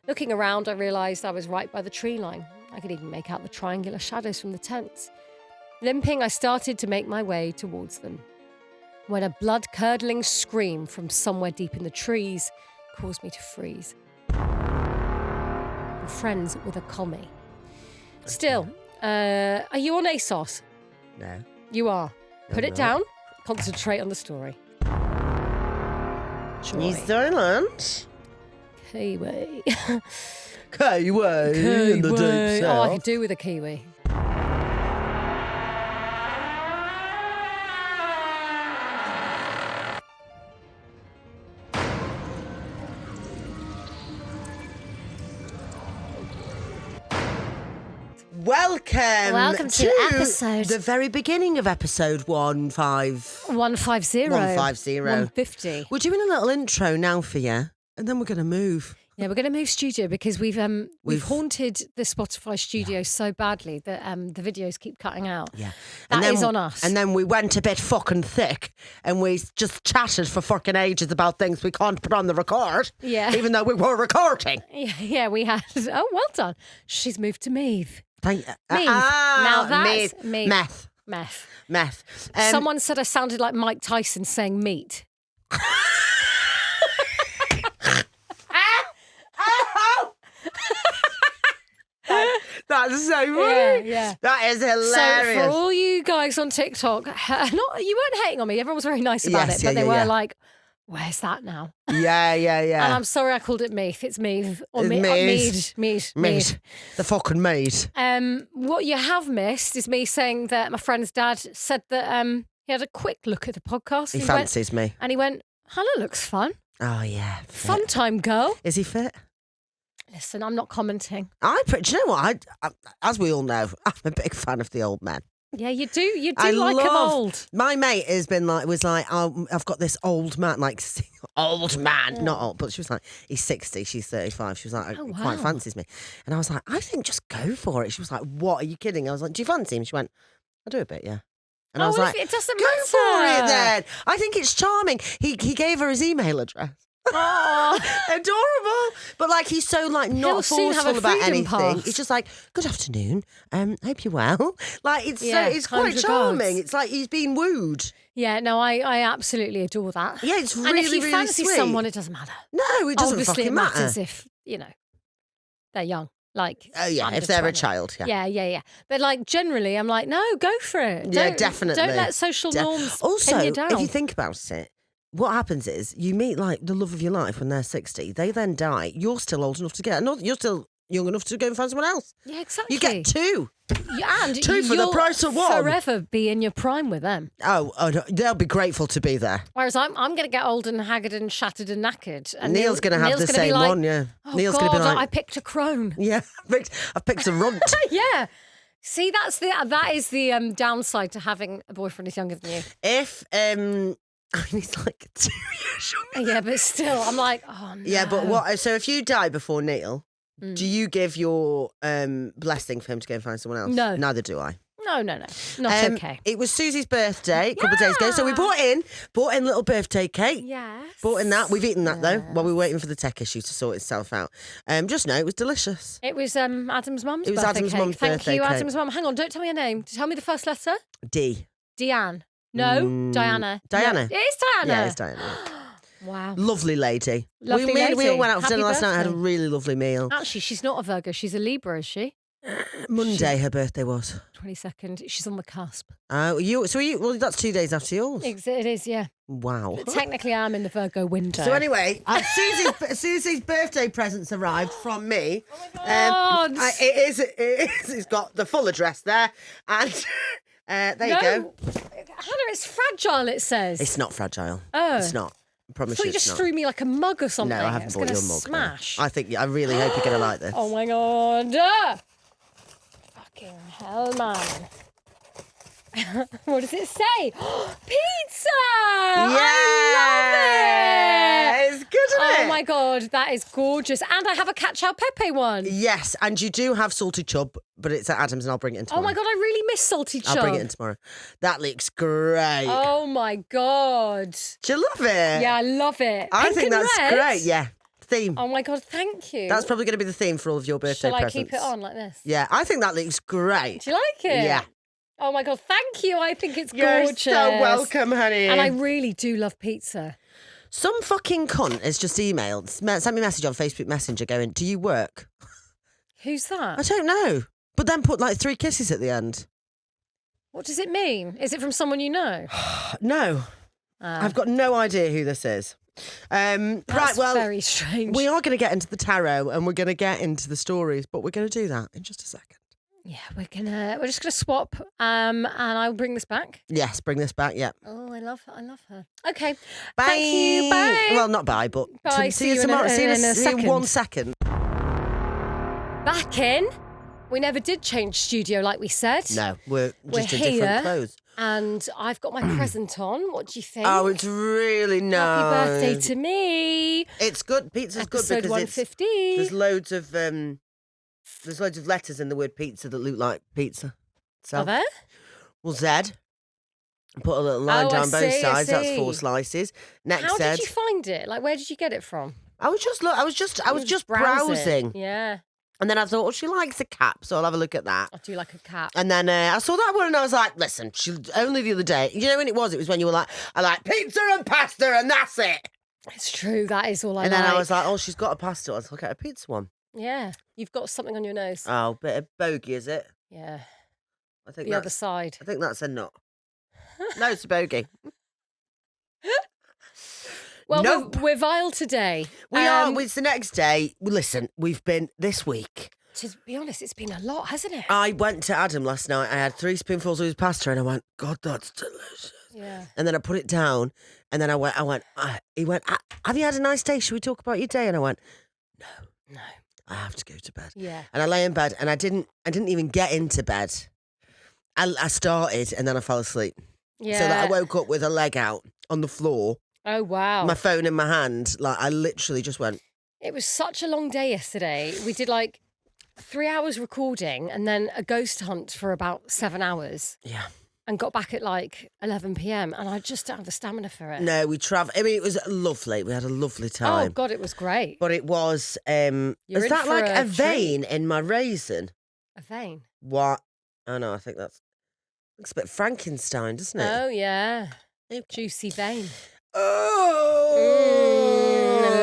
Looking around, I realised I was right by the tree line. I could even make out the triangular shadows from the tents. Limping, I started to make my way towards them, when a blood-curdling scream from somewhere deep in the trees caused me to freeze. I'm friends with a commie. Still, are you on ASOS? No. You are. Put it down. Concentrate on the story. New Zealand. Kiwi. Kiwi. In the deep Oh, I south. could do with a kiwi. Welcome to episode- the very beginning of episode 150. 150. We're doing a little intro now for you, and then we're going to move. Yeah, we're going to move studio because we've haunted the Spotify studio so badly that the videos keep cutting out. Yeah, That is on us. And then we went a bit fucking thick, and we just chatted for fucking ages about things we can't put on the record. Yeah. Even though we were recording. Yeah, we had. Oh, well done. She's moved to Meath. Meath. Now that's Meath. Meth. Someone said I sounded like Mike Tyson saying meat. That's so funny. Yeah. That is hilarious. So for all you guys on TikTok, you weren't hating on me. Everyone was very nice about it, but they were like, "Where's that now?" Yeah. And I'm sorry I called it Meath. It's Meath or It's Mead. The fucking mead. What you have missed is me saying that my friend's dad said that he had a quick look at the podcast. He fancies me. And he went, Hannah looks fun. Oh yeah. Fit. Fun time, girl. Is he fit? Listen, I'm not commenting. Do you know what? I, as we all know, I'm a big fan of the old men. Yeah, you do. You do like them old. My mate was like, oh, I've got this old man, old man, not old, but she was like, he's 60, she's 35. She was like, Oh, wow. quite fancies me. And I was like, I think just go for it. She was like, what? Are you kidding? I was like, do you fancy him? She went, I do a bit, yeah. And I was like, it doesn't go matter. for it then. I think it's charming. He gave her his email address. Oh. Adorable, but he's so not He'll soon have forceful a about freedom anything. pass. It's just like, good afternoon. Hope you're well. It's kind quite charming. regards. It's like he's been wooed. Yeah, no, I absolutely adore that. Yeah, it's really, and if you really fancy sweet. someone, it doesn't matter. No, it doesn't Obviously, fucking it matters matter. if they're young. Oh yeah, under if they're 20. a child. Yeah. Yeah. But generally, I'm like, no, go for it. Yeah, Don't- definitely. Don't let social norms Also, pin you down. if you think about it, what happens is you meet the love of your life when they're 60. They then die. You're still old enough to get another. You're still young enough to go and find someone else. Yeah, exactly. You get two. And Two for the you'll price of one. forever be in your prime with them. Oh, no, they'll be grateful to be there. Whereas I'm going to get old and haggard and shattered and knackered. And Neil's going to have Neil's the gonna be same like, one, yeah. Oh Neil's God, going to be like, I picked a crone. yeah, I've picked a runt. Yeah. See, that is the downside to having a boyfriend who's younger than you. If he's like 2 years younger. Yeah, but still, I'm like, oh no. Yeah, but what? So if you die before Neil, do you give your blessing for him to go and find someone else? No. Neither do I. No. Not okay. It was Susie's birthday a couple of days ago, so we bought in little birthday cake. Yes. Bought in that. We've eaten that though while we were waiting for the tech issue to sort itself out. Just know it was delicious. It was Adam's mum's It was birthday Adam's cake. mum's Thank birthday you, cake. Adam's mum. Hang on, don't tell me her name. Tell me the first letter. D. Deanne. No, Diana. Diana. No, it is Diana. Yeah, it's Diana. Wow. Lovely lady. Lovely we lady. all went out for Happy dinner last night and had a birthday. really lovely meal. Actually, she's not a Virgo. She's a Libra, is she? Monday her birthday was. 22nd. She's on the cusp. Well, that's 2 days after yours. It is, yeah. Wow. But technically, I'm in the Virgo window. So anyway, Susie's birthday presents arrived from me. Oh my God. It is. It's got the full address there, and there you go. Hannah, it's fragile, it says. It's not fragile. Oh. It's not. I I promise thought you you it's just not. threw me like a mug or something. No, I haven't It's bought gonna you a mug. no. smash. I really hope you're going to like this. Oh my God. Fucking hell, man. What does it say? Pizza! I love it! It's good, isn't it? Oh my God, that is gorgeous. And I have a cacio pepe one. Yes, and you do have salted chub, but it's at Adam's and I'll bring it in tomorrow. Oh my God, I really miss salty chub. I'll bring it in tomorrow. That looks great. Oh my God. Do you love it? Yeah, I love it. I Pink think and that's red. great, yeah. Theme. Oh my God, thank you. That's probably going to be the theme for all of your birthday Shall I presents. keep it on like this? Yeah, I think that looks great. Do you like it? Yeah. Oh my God, thank you. I think it's You're gorgeous. so welcome, honey. And I really do love pizza. Some fucking cunt has just emailed, sent me a message on Facebook Messenger going, do you work? Who's that? I don't know. But then put like 3 kisses at the end. What does it mean? Is it from someone you know? No. I've got no idea who this is. That's very strange. We are going to get into the tarot and we're going to get into the stories, but we're going to do that in just a second. Yeah, we're just gonna swap, and I'll bring this back. Yes, bring this back. Yeah. Oh, I love her. Okay, Bye. Thank you. Bye. Well, not bye, but Bye. see you tomorrow. See you in second. 1 second. Back in. We never did change studio like we said. No, we're just in here, different clothes. And I've got my present on. What do you think? Oh, it's really nice. Happy birthday to me. It's good. Pizza's Episode good because 150. there's loads of letters in the word pizza that look like pizza. So, Are there? well, Z. Put a little line down both sides. That's 4 see. slices. Next How Z. did you find it? Like, where did you get it from? I was just browsing. Yeah. And then I thought, oh, she likes a cap, so I'll have a look at that. I do like a cat. And then I saw that one and I was like, listen, only the other day. You know when it was? It was when you were like, I like pizza and pasta and that's it. It's true. That is all I And like. then I was like, oh, she's got a pasta. Let's look at a pizza one. Yeah. You've got something on your nose. Oh, bit of bogey, is it? Yeah. I think The other side. I think that's a nut. No, it's a bogey. Well, Nope. we're vile today. We are. It's the next day. Listen, we've been this week. To be honest, it's been a lot, hasn't it? I went to Adam last night. I had 3 spoonfuls of his pasta and I went, God, that's delicious. Yeah. And then I put it down and then he went, have you had a nice day? Should we talk about your day? And I went, no, I have to go to bed. Yeah. And I lay in bed and I didn't even get into bed. I started and then I fell asleep. Yeah. So that I woke up with a leg out on the floor. Oh, wow. My phone in my hand, like I literally just went. It was such a long day yesterday. We did like 3 hours recording and then a ghost hunt for about 7 hours. Yeah. And got back at like 11 p.m. and I just don't have the stamina for it. No, we travelled. I mean, it was lovely. We had a lovely time. Oh, God, it was great. But it was, You're is in that for like a a vein in my raisin? A vein. What? Oh, no, I think looks a bit Frankenstein, doesn't it? Oh, yeah. Okay. Juicy vein. Oh!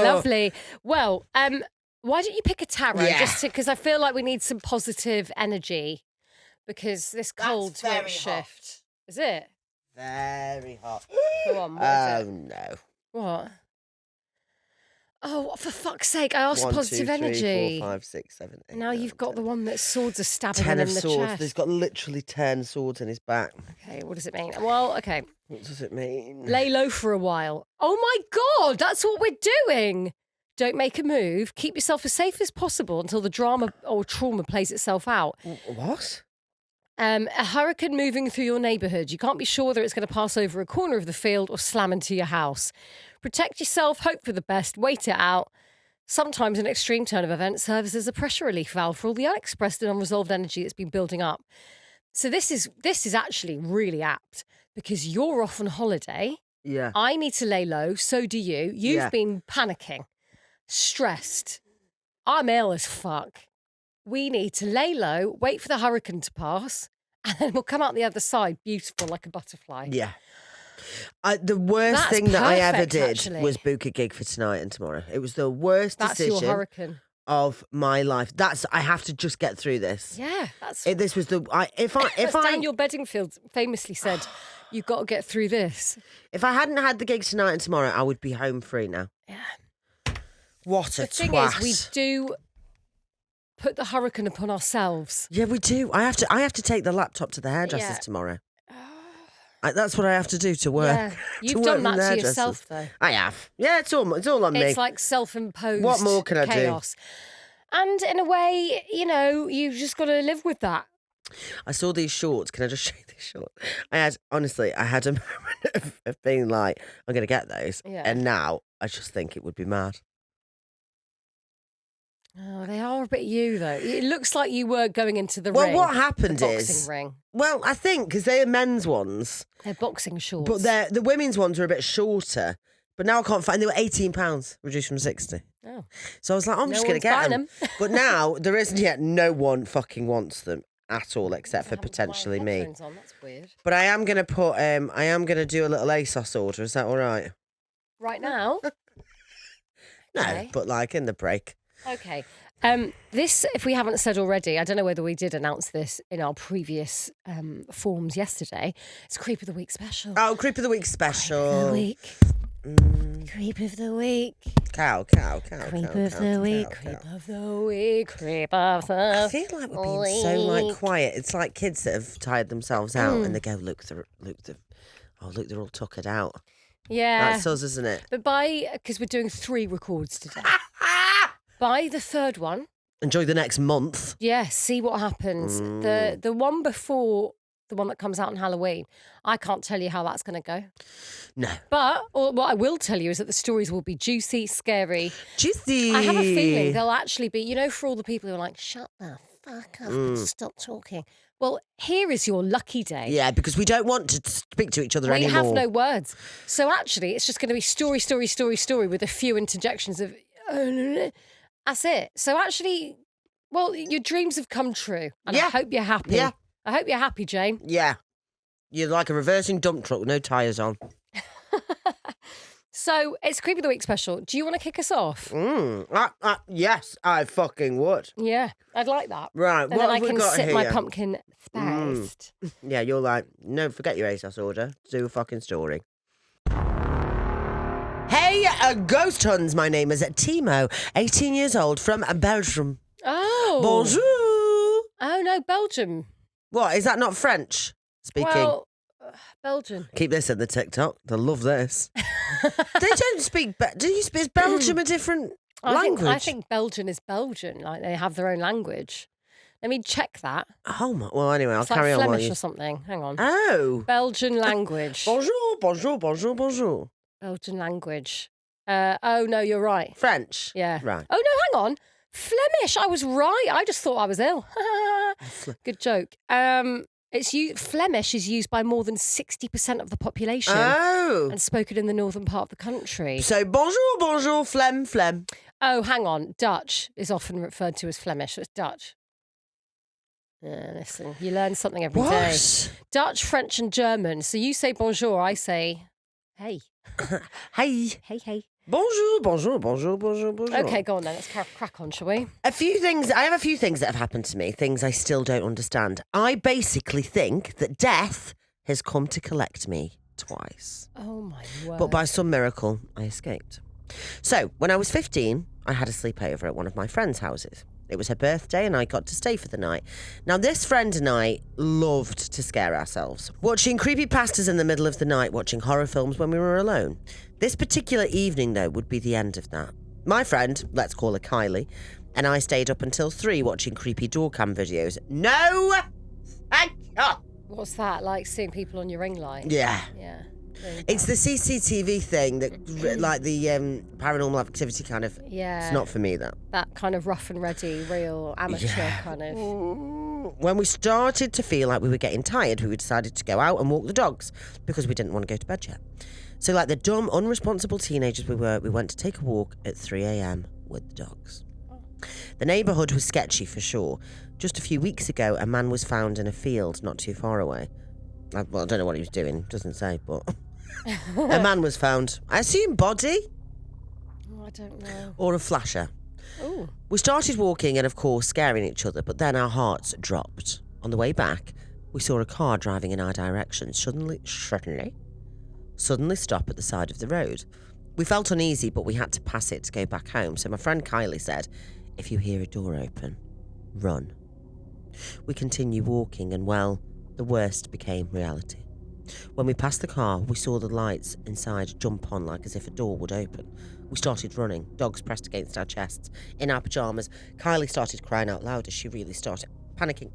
Lovely. Well, why don't you pick a tarot? Yeah. Just because I feel like we need some positive energy because this cold very won't hot. shift. Is it? Very hot. Go on, what is Oh, it? no. What? Oh, for fuck's sake, I asked 1, positive 2, 3, energy. 4, 5, 6, 7, 8. Now 9, you've got 10. the one that swords are stabbing 10 him of in the swords. chest. He's got literally 10 swords in his back. Okay, what does it mean? Well, okay. What does it mean? Lay low for a while. Oh my God, that's what we're doing. Don't make a move. Keep yourself as safe as possible until the drama or trauma plays itself out. What? A hurricane moving through your neighbourhood. You can't be sure whether it's going to pass over a corner of the field or slam into your house. Protect yourself, hope for the best, wait it out. Sometimes an extreme turn of events serves as a pressure relief valve for all the unexpressed and unresolved energy that's been building up. So this is actually really apt because you're off on holiday. Yeah. I need to lay low, so do you. You've Yeah. been panicking, stressed. I'm ill as fuck. We need to lay low, wait for the hurricane to pass, and then we'll come out the other side beautiful like a butterfly. Yeah. The worst That's thing that I ever perfect, did actually. was book a gig for tonight and tomorrow. It was the worst That's your decision hurricane. of my life. I have to just get through this. Yeah, that's This was if as Daniel Bedingfield famously said, you've got to get through this. if I hadn't had the gig tonight and tomorrow, I would be home free now. Yeah. What a The thing twat. is, we do put the hurricane upon ourselves. Yeah, we do. I have to take the laptop to the hairdressers Yeah. tomorrow. That's what I have to do to work. Yeah, you've work done with that to hairdressers. yourself, though. I have. Yeah, it's all on me. It's like self-imposed. What more can I do? chaos. And in a way, you've just got to live with that. I saw these shorts. Can I just show you these shorts? I had a moment of being like, I'm going to get those. Yeah. And now I just think it would be mad. Oh, they are a bit you, though. It looks like you were going into the Well, ring. what happened the is, boxing ring. well, I think because they are men's ones, They're boxing shorts. but the women's ones are a bit shorter. But now I can't find. They were £18, reduced from 60. Oh. So I was like, I'm No just going to one's get buying them. But now there isn't yet. No one fucking wants them at all, except for potentially me. On. That's weird. But I am going to put. I am going to do a little ASOS order. Is that all right? Right now? No, Okay. but like in the break. Okay. This, if we haven't said already, I don't know whether we did announce this in our previous forms yesterday. It's Creep of the Week special. Oh, Creep of the Week special. Creep of the Week. Creep of the Week. Cow. Creep of the Week. Creep of the Week. Creep of the I feel like we're being so like quiet. It's like kids that have tired themselves out and they go, look, they're all tuckered out. Yeah. That's us, isn't it? But because we're doing 3 records today. By the 3rd one. Enjoy the next month. Yeah, see what happens. The one before the one that comes out on Halloween, I can't tell you how that's going to go. No. But what I will tell you is that the stories will be juicy, scary. Juicy. I have a feeling they'll actually be, for all the people who are like, shut the fuck up and stop talking. Well, here is your lucky day. Yeah, because we don't want to speak to each other anymore. We have no words. So actually, it's just going to be story with a few interjections of, that's it. So actually, well, your dreams have come true. And I hope you're happy. Yeah. I hope you're happy, Jane. Yeah. You're like a reversing dump truck with no tyres on. So it's Creep of the Week special. Do you want to kick us off? Yes, I fucking would. Yeah, I'd like that. Right, And what then I have we can got sip here? my pumpkin spice. Yeah, you're like, no, forget your ASOS order. Do a fucking story. Hey, Ghost Huns. My name is Timo, 18 years old, from Belgium. Oh. Bonjour. Oh, no, Belgium. What, is that not French speaking? Well, Belgian. Keep this in the TikTok. They'll love this. They don't speak... Is Belgium a different language? I think Belgian is Belgian. Like, they have their own language. Let me check that. Oh, my... Well, anyway, I'll It's carry like on. Flemish or something. Hang on. Oh. Belgian language. Bonjour. Belgian language. Oh, no, you're right. French. Yeah. Right. Oh, no, hang on. Flemish. I was right. I just thought I was ill. Good joke. Flemish is used by more than 60% of the population and spoken in the northern part of the country. So, bonjour, phlegm. Oh, hang on. Dutch is often referred to as Flemish. So it's Dutch. Listen, you learn something every day. Dutch, French and German. So you say bonjour, I say hey. Hey. Hey. Bonjour. Okay, go on then. Let's crack on, shall we? I have a few things that have happened to me, things I still don't understand. I basically think that death has come to collect me twice. Oh, my word. But by some miracle, I escaped. So, when I was 15, I had a sleepover at one of my friend's houses. It was her birthday and I got to stay for the night. Now, this friend and I loved to scare ourselves. Watching creepypastas in the middle of the night, watching horror films when we were alone. This particular evening, though, would be the end of that. My friend, let's call her Kylie, and I stayed up until 3 watching creepy door cam videos. No! Thank you! What's that? Like seeing people on your ring light? Yeah. Yeah. It's the CCTV thing that, like the paranormal activity kind of. Yeah. It's not for me, that. That kind of rough and ready, real amateur kind of. When we started to feel like we were getting tired, we decided to go out and walk the dogs because we didn't want to go to bed yet. So, like the dumb, unresponsible teenagers we were, we went to take a walk at 3 a.m. with the dogs. The neighbourhood was sketchy for sure. Just a few weeks ago, a man was found in a field not too far away. I don't know what he was doing, doesn't say, but a man was found. I assume body? Oh, I don't know. Or a flasher. Ooh. We started walking and, of course, scaring each other, but then our hearts dropped. On the way back, we saw a car driving in our direction suddenly stop at the side of the road. We felt uneasy, but we had to pass it to go back home, so my friend Kylie said, if you hear a door open, run. We continued walking and, well, the worst became reality. When we passed the car, we saw the lights inside jump on like as if a door would open. We started running, dogs pressed against our chests, in our pyjamas. Kylie started crying out loud as she really started panicking.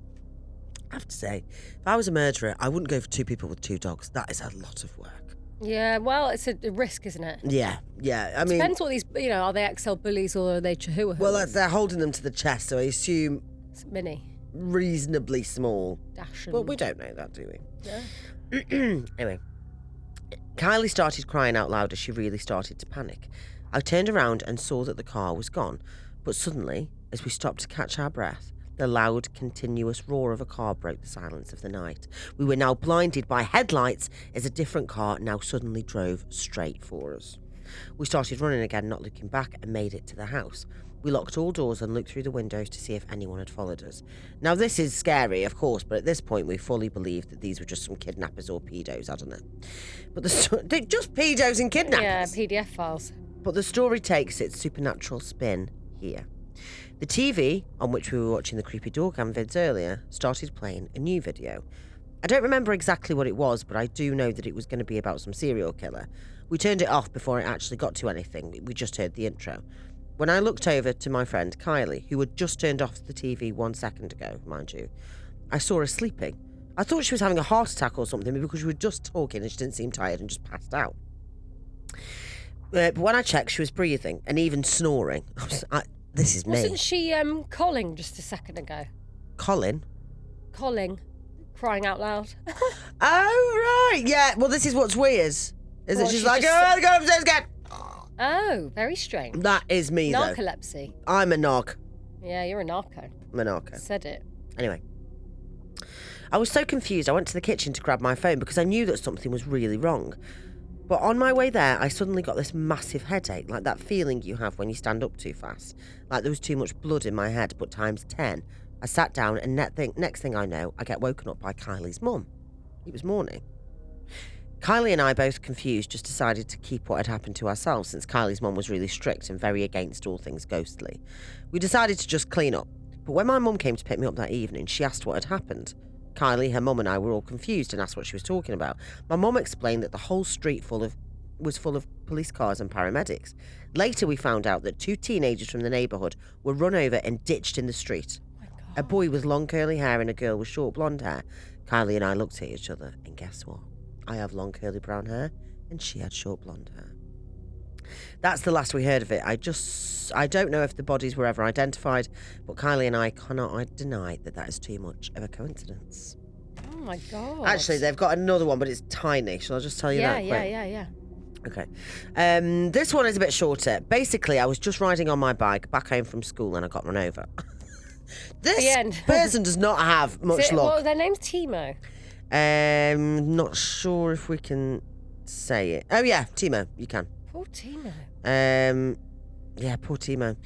I have to say, if I was a murderer, I wouldn't go for 2 people with 2 dogs. That is a lot of work. Yeah, well, it's a risk, isn't it? Yeah. I mean, depends what these, are they XL bullies or are they Chihuahua? Well, they're holding them to the chest, so I assume it's mini. Reasonably small. Dashing. But we don't know that, do we? Yeah. Anyway, Kylie started crying out loud as she really started to panic. I turned around and saw that the car was gone, but suddenly, as we stopped to catch our breath, the loud, continuous roar of a car broke the silence of the night. We were now blinded by headlights as a different car now suddenly drove straight for us. We started running again, not looking back, and made it to the house. We locked all doors and looked through the windows to see if anyone had followed us. Now, this is scary, of course, but at this point we fully believed that these were just some kidnappers or pedos, I don't know. But they're just pedos and kidnappers. Yeah, PDF files. But the story takes its supernatural spin here. The TV, on which we were watching the creepy doorcam vids earlier, started playing a new video. I don't remember exactly what it was, but I do know that it was going to be about some serial killer. We turned it off before it actually got to anything. We just heard the intro. When I looked over to my friend Kylie, who had just turned off the TV 1 second ago, mind you, I saw her sleeping. I thought she was having a heart attack or something because we were just talking and she didn't seem tired and just passed out. But when I checked, she was breathing and even snoring. This is me. Wasn't she calling just a second ago? Colin? Calling. Crying out loud. Oh, right. Yeah. Well, this is what's weird. Is Well, that she's like, just- oh, go upstairs again. Oh, very strange. That is me, though. Narcolepsy. I'm a narc. Yeah, you're a narco. I'm a narco. Said it. Anyway. I was so confused, I went to the kitchen to grab my phone because I knew that something was really wrong. But on my way there, I suddenly got this massive headache, like that feeling you have when you stand up too fast. Like there was too much blood in my head, but times 10. I sat down and next thing I know, I get woken up by Kylie's mum. It was morning. Kylie and I, both confused, just decided to keep what had happened to ourselves since Kylie's mum was really strict and very against all things ghostly. We decided to just clean up. But when my mum came to pick me up that evening, she asked what had happened. Kylie, her mum and I were all confused and asked what she was talking about. My mum explained that the whole street was full of police cars and paramedics. Later we found out that 2 teenagers from the neighbourhood were run over and ditched in the street. Oh my God. A boy with long curly hair and a girl with short blonde hair. Kylie and I looked at each other and guess what? I have long curly brown hair and she had short blonde hair. That's the last we heard of it. I don't know if the bodies were ever identified, but Kylie and I cannot deny that is too much of a coincidence. Oh my God. Actually, they've got another one, but it's tiny. Shall I just tell you that quick? Yeah. Okay. This one is a bit shorter. Basically, I was just riding on my bike back home from school and I got run over. The This end. person does not have much luck. Well, their name's Timo. Not sure if we can say it. Oh yeah, Timo, you can. Poor Timo. Yeah, poor Timo.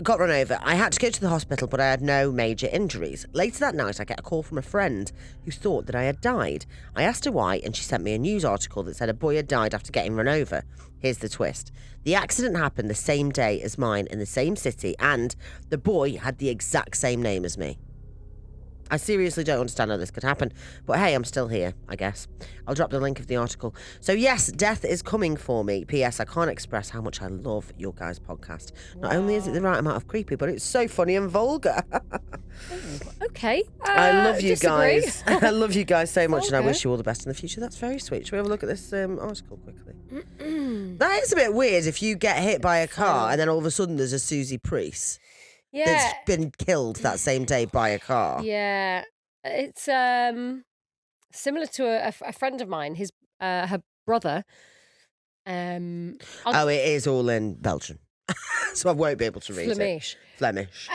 Got run over. I had to go to the hospital, but I had no major injuries. Later that night, I get a call from a friend who thought that I had died. I asked her why, and she sent me a news article that said a boy had died after getting run over. Here's the twist. The accident happened the same day as mine in the same city, and the boy had the exact same name as me. I seriously don't understand how this could happen, but hey, I'm still here, I guess. I'll drop the link of the article. So yes, death is coming for me. P.S. I can't express how much I love your guys' podcast. Not only is it the right amount of creepy, but it's so funny and vulgar. Okay. I love you disagree. guys. I love you guys so much, and I Okay. wish you all the best in the future. That's very sweet. Shall we have a look at this article quickly? That is a bit weird if you get hit by a car and then all of a sudden there's a Susie Priest Yeah. that's been killed that same day by a car. Yeah. It's similar to a friend of mine. His her brother. Oh, it is all in Belgium. So I won't be able to read it. Flemish.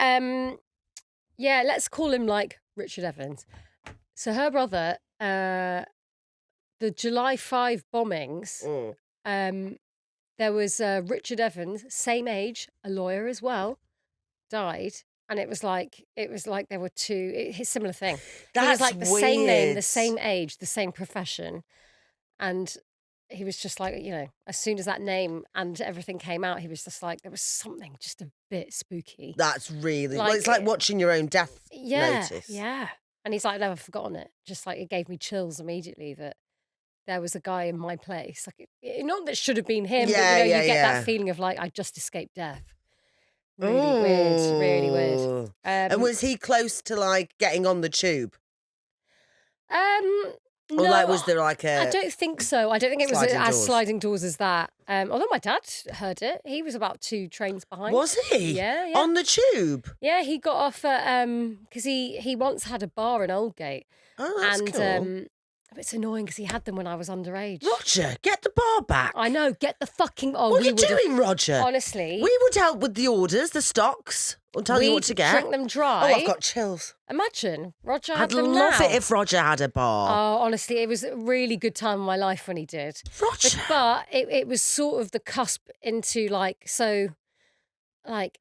Yeah, let's call him like Richard Evans. So her brother, the July 5 bombings, there was Richard Evans, same age, a lawyer as well, died. And it was like there were two, similar thing. That's He was like the same name, the weird. same age, the same profession. And he was just like, as soon as that name and everything came out, he was just like, there was something just a bit spooky. That's really... well, Like- it's like watching your own death Yeah, notice. yeah. And he's like, I've never forgotten it. Just like it gave me chills immediately that there was a guy in my place. Like, not that should have been him, Yeah, but you yeah, get yeah. that feeling of like, I just escaped death. Really weird, really weird. Ooh. And was he close to like getting on the tube? Or No, like was there like I a... don't think so. I don't think it was sliding as doors? sliding doors as that. Although my dad heard it. He was about 2 trains behind. Was he? Yeah, yeah. On the tube? Yeah, he got off at because he once had a bar in Oldgate. Oh, that's And cool. It's annoying because he had them when I was underage. Roger, get the bar back. I know, get the fucking... Oh, what are you doing, Roger? Honestly. We would help with the orders, the stocks. We'll tell you what to get. Drink them dry. Oh, I've got chills. Imagine, Roger had I'd them love now. it if Roger had a bar. Oh, honestly, it was a really good time in my life when he did. Roger. But it was sort of the cusp into like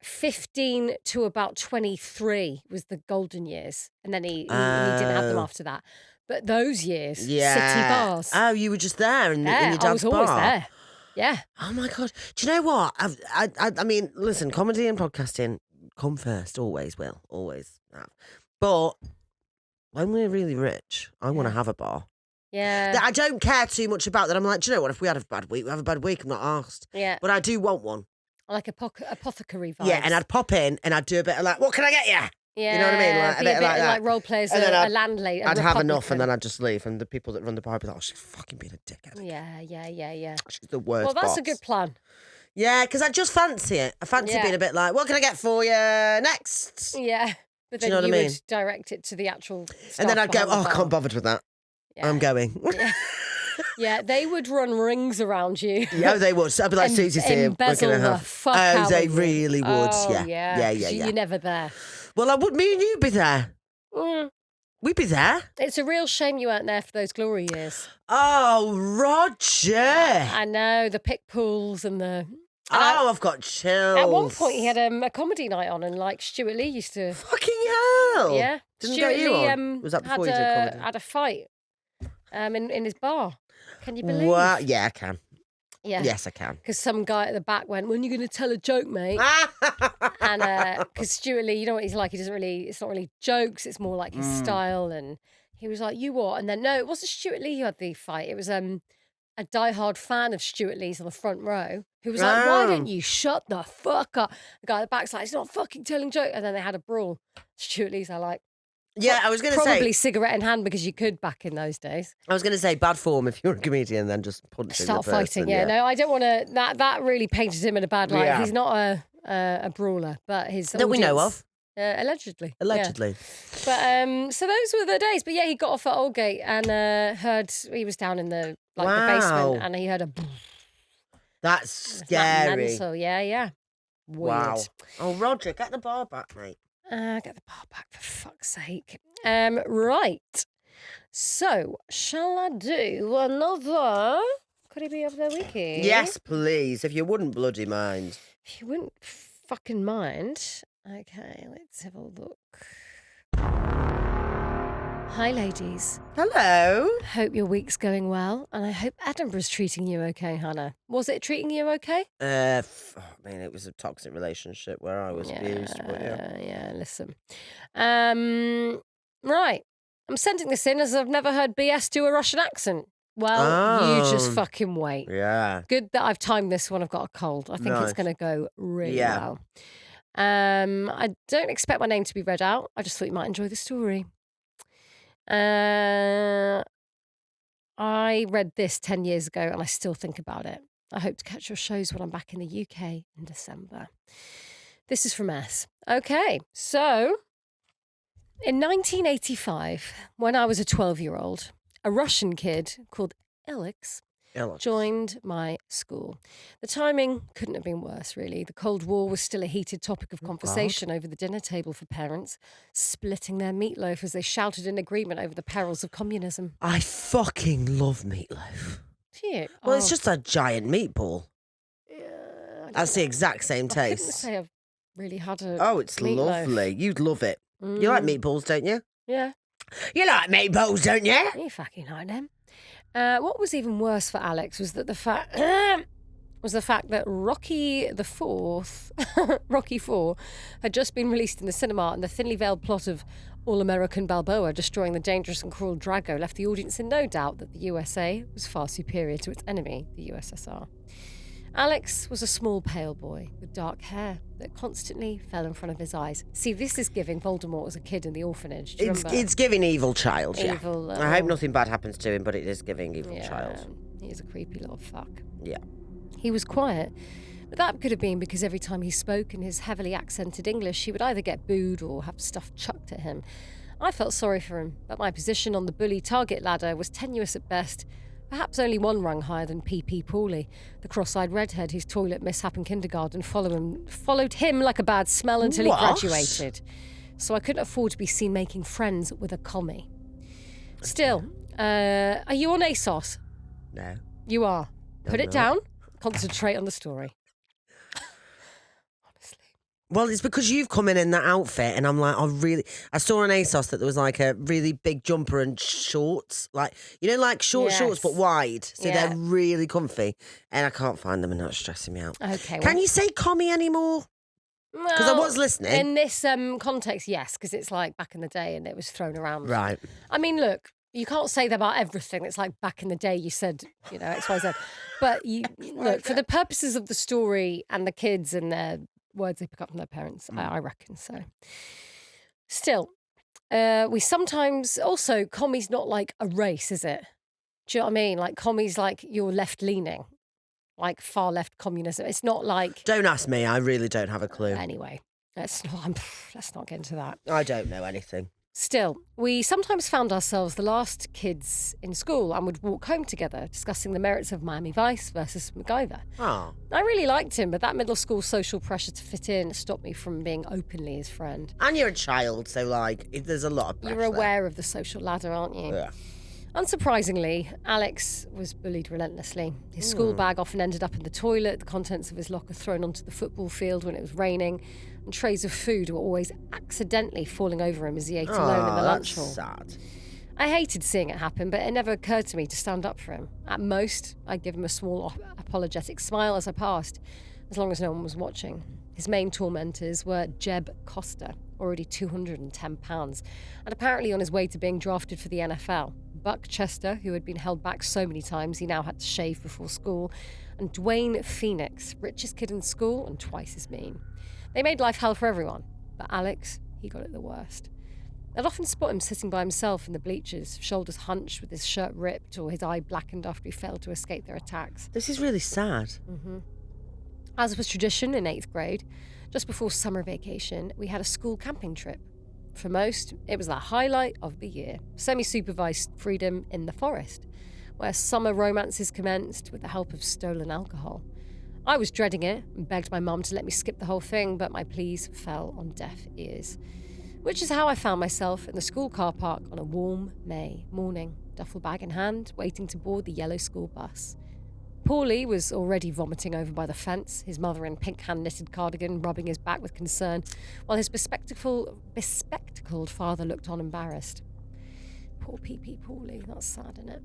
15 to about 23 was the golden years. And then he didn't have them after that. But those years, city bars. Oh, you were just there in your dad's bar. I was always there. Yeah. Oh my God. Do you know what? I mean, listen, comedy and podcasting come first. Always will. Always have. But when we're really rich, I want to have a bar. Yeah. That I don't care too much about that. I'm like, do you know what? If we had a bad week, we have a bad week. I'm not asked. Yeah. But I do want one. Like apothecary vibes. Yeah, and I'd pop in and I'd do a bit of like, what can I get you? Yeah, you know what I mean? Like, a bit like that. Like role players, a landlady. I'd have enough and then I'd just leave. And the people that run the bar would be like, oh, she's fucking being a dickhead. Yeah. She's the worst. Well, that's boss. a good plan. Yeah, because I just fancy it. I fancy being a bit like, what can I get for you next? Yeah. But then you know what I mean? Would direct it to the actual and then I'd go, oh, I can't bothered with that. Yeah. I'm going. Yeah. Yeah, they would run rings around you. Yeah, they would. So I'd be like, Susie's here. Embezzle the fuck out. Oh, they really would. Oh, yeah. You're never there. Well, I would. Me and you'd be there. We'd be there. It's a real shame you weren't there for those glory years. Oh, Roger. I know, the pick pools and the... Oh, I've got chills. At one point, he had a comedy night on, and like Stuart Lee used to... Fucking hell. Yeah. Didn't Stuart get you Lee, on? Was that before you did comedy? Had a fight in his bar. Can you believe? What? Yeah, I can. Yeah. Yes, I can. Because some guy at the back went, when are you going to tell a joke, mate? And because Stuart Lee, you know what he's like, it's not really jokes, it's more like his style. And he was like, you what? And then, no, it wasn't Stuart Lee who had the fight. It was a diehard fan of Stuart Lee's on the front row who was like, why don't you shut the fuck up? The guy at the back's like, it's not fucking telling jokes. And then they had a brawl. Stuart Lee's like, yeah, I was going to say... Probably cigarette in hand because you could back in those days. I was going to say bad form if you're a comedian, then just punch Start fighting, yeah. No, I don't want to... That really painted him in a bad light. Yeah. He's not a brawler, but his that we know of. Allegedly. Allegedly. Yeah. But so those were the days. But yeah, he got off at Aldgate and heard... He was down in the the basement and he heard a... That's scary. So yeah. Weird. Wow. Oh, Roger, get the bar back, mate. Get the bar back, for fuck's sake. Right. So, shall I do another... Could it be of the wiki? Yes, please, if you wouldn't bloody mind. If you wouldn't fucking mind. Okay, let's have a look. Hi, ladies. Hello. Hope your week's going well, and I hope Edinburgh's treating you okay, Hannah. Was it treating you okay? I mean, it was a toxic relationship where I was abused, but yeah. Yeah, listen. Right. I'm sending this in as I've never heard BS do a Russian accent. Well, you just fucking wait. Yeah. Good that I've timed this when I've got a cold. I think it's going to go really well. I don't expect my name to be read out. I just thought you might enjoy the story. I read this 10 years ago and I still think about it. I hope to catch your shows when I'm back in the UK in December. This is from S. Okay, so in 1985, when I was a 12-year-old, a Russian kid called Alex joined my school. The timing couldn't have been worse, really. The Cold War was still a heated topic of conversation over the dinner table for parents, splitting their meatloaf as they shouted in agreement over the perils of communism. I fucking love meatloaf. Do you? Well, it's just a giant meatball. Yeah, that's the exact same taste. I couldn't say I've really had a it's meatloaf. Lovely. You'd love it. You like meatballs, don't you? Yeah. You like meatballs, don't you? You fucking like them. What was even worse for Alex was that the fact that Rocky IV had just been released in the cinema, and the thinly veiled plot of All-American Balboa destroying the dangerous and cruel Drago left the audience in no doubt that the USA was far superior to its enemy, the USSR. Alex was a small, pale boy with dark hair that constantly fell in front of his eyes. See, this is giving Voldemort as a kid in the orphanage. Do you remember? It's giving evil child, evil, I hope nothing bad happens to him, but it is giving evil child. He is a creepy little fuck. Yeah. He was quiet, but that could have been because every time he spoke in his heavily accented English, he would either get booed or have stuff chucked at him. I felt sorry for him, but my position on the bully target ladder was tenuous at best, perhaps only one rung higher than P.P. Paulie, the cross-eyed redhead whose toilet mishap in kindergarten followed him like a bad smell until What? he graduated. So I couldn't afford to be seen making friends with a commie. Still, are you on ASOS? No. You are. Put it not. down. Concentrate on the story. Honestly. Well, it's because you've come in that outfit, and I'm like, I saw on ASOS that there was like a really big jumper and shorts, like like shorts but wide, so they're really comfy, and I can't find them, and that's stressing me out. Okay. Can you say commie anymore? Because I was listening. In this context, yes, because it's like back in the day and it was thrown around. Right. I mean, look, you can't say that about everything. It's like back in the day you said, X, Y, Z. But look, for the purposes of the story and the kids and their words they pick up from their parents, I reckon so. Still, we sometimes also, commie's not like a race, is it? Do you know what I mean? Like commie's like you're left-leaning. Like far left communism. It's not like. Don't ask me. I really don't have a clue. Anyway, let's not get into that. I don't know anything. Still, we sometimes found ourselves the last kids in school and would walk home together, discussing the merits of Miami Vice versus MacGyver. Oh. I really liked him, but that middle school social pressure to fit in stopped me from being openly his friend. And you're a child, so like, there's a lot of pressure. You're aware of the social ladder, aren't you? Yeah. Unsurprisingly, Alex was bullied relentlessly. His school bag often ended up in the toilet, the contents of his locker thrown onto the football field when it was raining, and trays of food were always accidentally falling over him as he ate alone in the lunch hall. Sad. I hated seeing it happen, but it never occurred to me to stand up for him. At most, I'd give him a small apologetic smile as I passed, as long as no one was watching. His main tormentors were Jeb Costa, already £210, and apparently on his way to being drafted for the NFL. Buck Chester, who had been held back so many times he now had to shave before school, and Dwayne Phoenix, richest kid in school and twice as mean. They made life hell for everyone, but Alex, he got it the worst. I'd often spot him sitting by himself in the bleachers, shoulders hunched with his shirt ripped or his eye blackened after he failed to escape their attacks. This is really sad. Mm-hmm. As was tradition in 8th grade, just before summer vacation, we had a school camping trip. For most, it was the highlight of the year. Semi-supervised freedom in the forest, where summer romances commenced with the help of stolen alcohol. I was dreading it and begged my mum to let me skip the whole thing, but my pleas fell on deaf ears. Which is how I found myself in the school car park on a warm May morning, duffel bag in hand, waiting to board the yellow school bus. Paulie was already vomiting over by the fence, his mother in pink hand-knitted cardigan rubbing his back with concern, while his bespectacled father looked on embarrassed. Poor P.P. Paulie, that's sad, isn't it?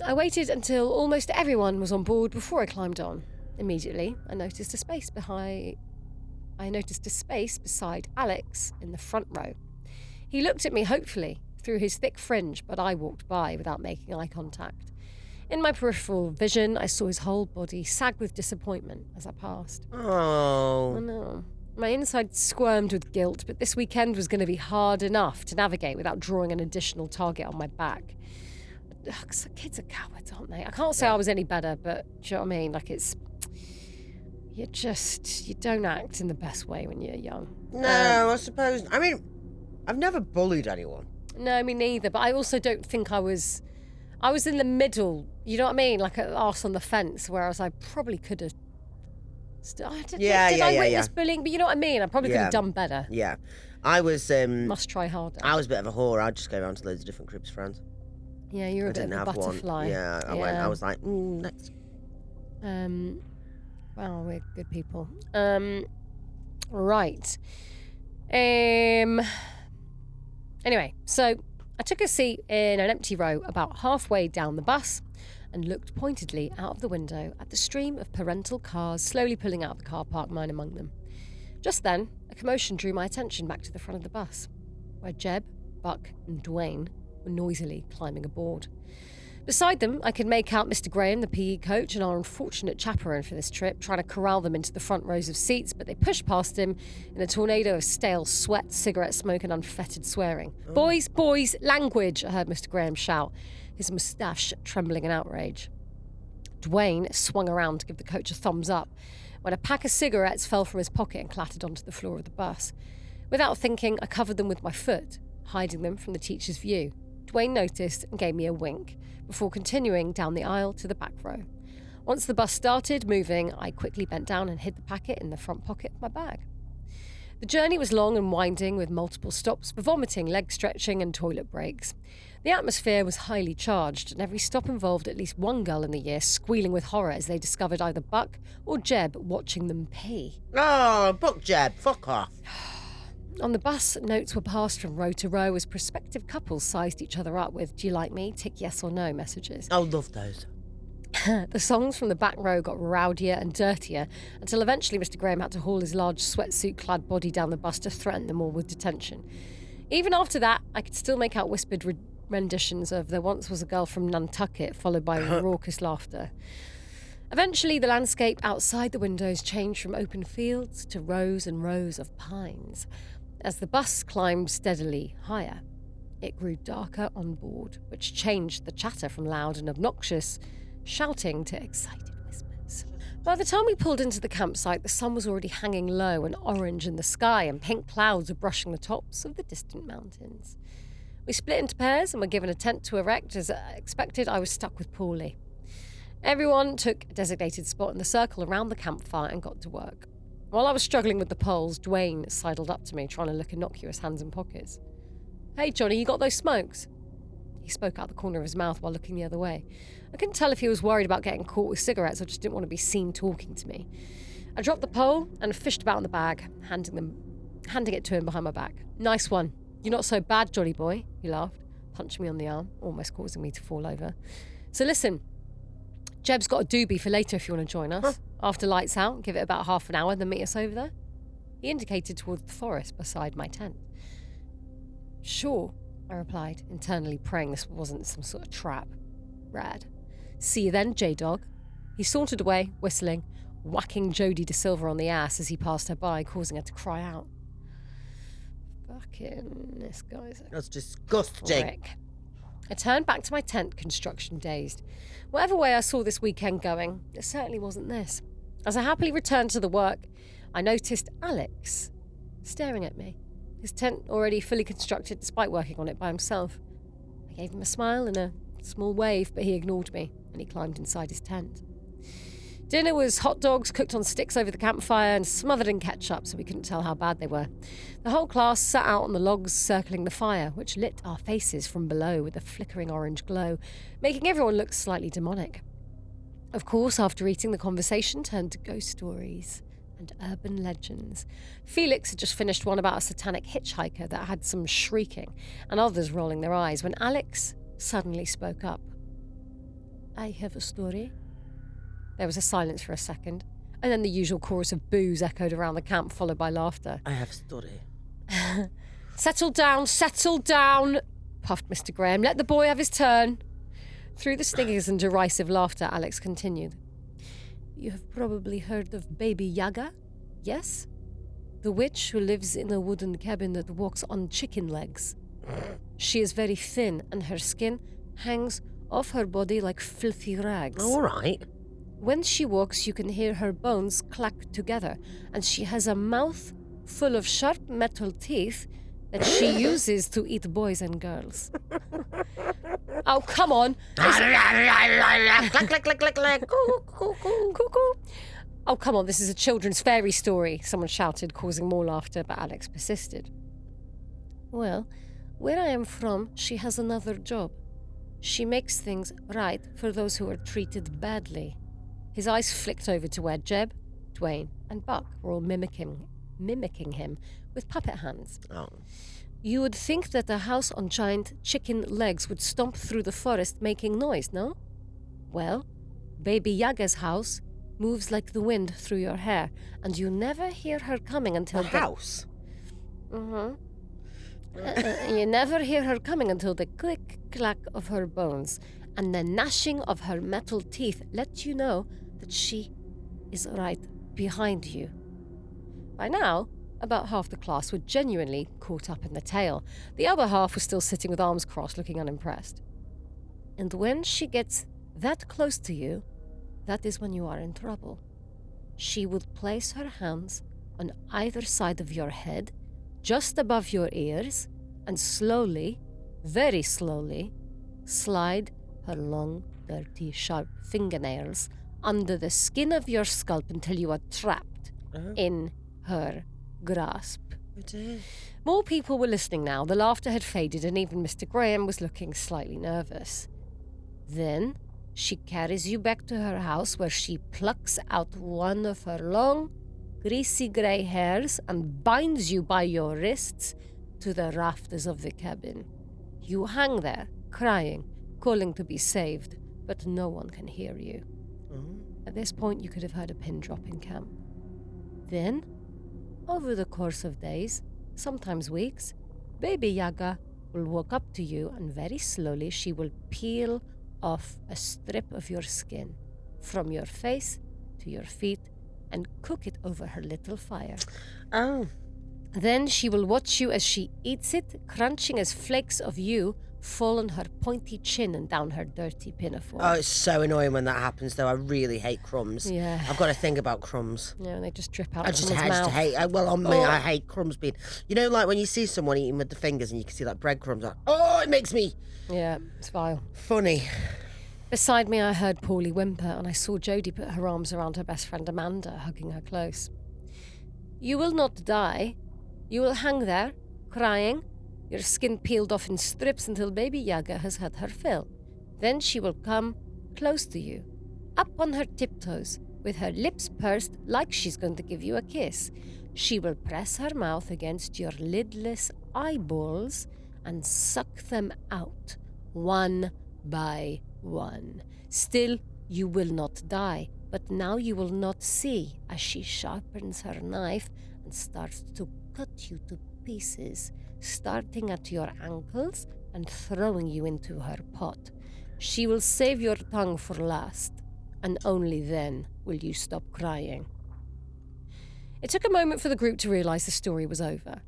I waited until almost everyone was on board before I climbed on. Immediately, I noticed a space beside Alex in the front row. He looked at me hopefully through his thick fringe, but I walked by without making eye contact. In my peripheral vision, I saw his whole body sag with disappointment as I passed. Oh. I know. My inside squirmed with guilt, but this weekend was going to be hard enough to navigate without drawing an additional target on my back. Kids are cowards, aren't they? I can't say I was any better, but do you know what I mean? Like you don't act in the best way when you're young. No, I suppose. I mean, I've never bullied anyone. No, me neither. But I also don't think I was in the middle. You know what I mean? Like an arse on the fence, whereas I probably could have. Did I witness bullying? But you know what I mean? I probably could have done better. Yeah, I was. Must try harder. I was a bit of a whore. I'd just go around to loads of different groups of friends. Yeah, you're a bit of a butterfly. Yeah, I was like, next. Wow, we're good people. Right. Anyway, so I took a seat in an empty row about halfway down the bus and looked pointedly out of the window at the stream of parental cars slowly pulling out of the car park, mine among them. Just then, a commotion drew my attention back to the front of the bus, where Jeb, Buck and Dwayne were noisily climbing aboard. Beside them, I could make out Mr. Graham, the PE coach, and our unfortunate chaperone for this trip, trying to corral them into the front rows of seats, but they pushed past him in a tornado of stale sweat, cigarette smoke, and unfettered swearing. Oh. Boys, language, I heard Mr. Graham shout, his moustache trembling in outrage. Dwayne swung around to give the coach a thumbs up when a pack of cigarettes fell from his pocket and clattered onto the floor of the bus. Without thinking, I covered them with my foot, hiding them from the teacher's view. Dwayne noticed and gave me a wink, before continuing down the aisle to the back row. Once the bus started moving, I quickly bent down and hid the packet in the front pocket of my bag. The journey was long and winding, with multiple stops for vomiting, leg stretching and toilet breaks. The atmosphere was highly charged, and every stop involved at least one girl in the year squealing with horror as they discovered either Buck or Jeb watching them pee. Oh, Buck Jeb, fuck off. On the bus, notes were passed from row to row as prospective couples sized each other up with "Do you like me?" tick yes or no messages. I love those. The songs from the back row got rowdier and dirtier until eventually Mr. Graham had to haul his large sweatsuit-clad body down the bus to threaten them all with detention. Even after that, I could still make out whispered renditions of "There Once Was a Girl from Nantucket," followed by raucous laughter. Eventually, the landscape outside the windows changed from open fields to rows and rows of pines. As the bus climbed steadily higher, it grew darker on board, which changed the chatter from loud and obnoxious shouting to excited whispers. By the time we pulled into the campsite, the sun was already hanging low and orange in the sky, and pink clouds were brushing the tops of the distant mountains. We split into pairs and were given a tent to erect. As expected, I was stuck with Paulie. Everyone took a designated spot in the circle around the campfire and got to work. While I was struggling with the poles, Dwayne sidled up to me, trying to look innocuous, hands in pockets. "Hey, Johnny, you got those smokes?" He spoke out the corner of his mouth while looking the other way. I couldn't tell if he was worried about getting caught with cigarettes or just didn't want to be seen talking to me. I dropped the pole and fished about in the bag, handing it to him behind my back. "Nice one. You're not so bad, Johnny boy," he laughed, punching me on the arm, almost causing me to fall over. "So listen, Jeb's got a doobie for later if you want to join us. Huh? After lights out, give it about half an hour, then meet us over there." He indicated towards the forest beside my tent. "Sure," I replied, internally praying this wasn't some sort of trap. "Rad. See you then, J-Dog." He sauntered away, whistling, whacking Jodie De Silva on the ass as he passed her by, causing her to cry out. Fucking this guy's a That's disgusting. prick. I turned back to my tent, construction dazed. Whatever way I saw this weekend going, it certainly wasn't this. As I happily returned to the work, I noticed Alex staring at me, his tent already fully constructed despite working on it by himself. I gave him a smile and a small wave, but he ignored me and he climbed inside his tent. Dinner was hot dogs cooked on sticks over the campfire and smothered in ketchup so we couldn't tell how bad they were. The whole class sat out on the logs circling the fire, which lit our faces from below with a flickering orange glow, making everyone look slightly demonic. Of course, after eating, the conversation turned to ghost stories and urban legends. Felix had just finished one about a satanic hitchhiker that had some shrieking and others rolling their eyes when Alex suddenly spoke up. "I have a story." There was a silence for a second, and then the usual chorus of boos echoed around the camp, followed by laughter. I have a story. Settle down, puffed Mr. Graham. "Let the boy have his turn." Through the sniggers and derisive laughter, Alex continued. "You have probably heard of Baby Yaga, yes? The witch who lives in a wooden cabin that walks on chicken legs. She is very thin, and her skin hangs off her body like filthy rags. All right. When she walks, you can hear her bones clack together, and she has a mouth full of sharp metal teeth that she uses to eat boys and girls." Oh, come on. Click, click, click, click. Cuckoo. Oh, come on, this is a children's fairy story, someone shouted, causing more laughter, but Alex persisted. "Well, where I am from, she has another job. She makes things right for those who are treated badly." His eyes flicked over to where Jeb, Dwayne, and Buck were all mimicking him with puppet hands. Oh. "You would think that a house on giant chicken legs would stomp through the forest making noise, no? Well, Baby Yaga's house moves like the wind through your hair, and you never hear her coming until The house? You never hear her coming until the click-clack of her bones and the gnashing of her metal teeth let you know that she is right behind you." By now, about half the class were genuinely caught up in the tale. The other half was still sitting with arms crossed, looking unimpressed. "And when she gets that close to you, that is when you are in trouble. She would place her hands on either side of your head, just above your ears and slowly, very slowly, slide her long, dirty, sharp fingernails under the skin of your scalp until you are trapped in her grasp. Oh dear. More people were listening now. The laughter had faded and even Mr. Graham was looking slightly nervous. Then she carries you back to her house where she plucks out one of her long, greasy grey hairs and binds you by your wrists to the rafters of the cabin. You hang there, crying, calling to be saved, but no one can hear you. At this point, you could have heard a pin drop in camp. Then, over the course of days, sometimes weeks, Baby Yaga will walk up to you and very slowly she will peel off a strip of your skin from your face to your feet and cook it over her little fire. Oh. Then she will watch you as she eats it, crunching as flakes of you fall on her pointy chin and down her dirty pinafore. Oh, it's so annoying when that happens, though. I really hate crumbs. Yeah. I've got to think about crumbs. Yeah, and they just drip out I of just someone's mouth. hate. On me, I hate crumbs being. You know, like when you see someone eating with the fingers and you can see like breadcrumbs. Like, oh, it makes me. Yeah, it's vile. Funny. Beside me, I heard Paulie whimper, and I saw Jodie put her arms around her best friend Amanda, hugging her close. You will not die. You will hang there, crying, your skin peeled off in strips until Baby Yaga has had her fill. Then she will come close to you, up on her tiptoes, with her lips pursed like she's going to give you a kiss. She will press her mouth against your lidless eyeballs and suck them out, one by one. Still, you will not die, but now you will not see as she sharpens her knife and starts to cut you to pieces, starting at your ankles and throwing you into her pot. She will save your tongue for last, and only then will you stop crying. It took a moment for the group to realise the story was over.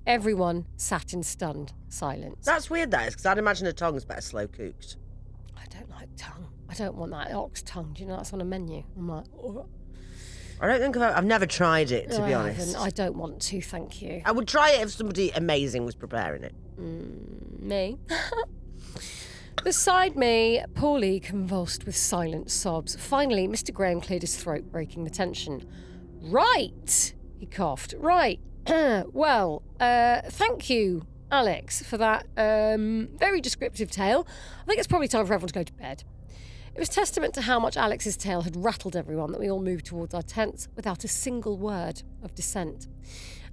Everyone sat in stunned silence. That's weird, that is, because I'd imagine a tongue's better slow cooked. I don't like tongue. I don't want that ox tongue. Do you know that's on a menu? I'm like, oh. I don't think I've never tried it, to be honest. I don't want to, thank you. I would try it if somebody amazing was preparing it. Me? Beside me, Paulie convulsed with silent sobs. Finally, Mr. Graham cleared his throat, breaking the tension. Right, he coughed. Right. Well, thank you, Alex, for that very descriptive tale. I think it's probably time for everyone to go to bed. It was testament to how much Alex's tale had rattled everyone that we all moved towards our tents without a single word of dissent.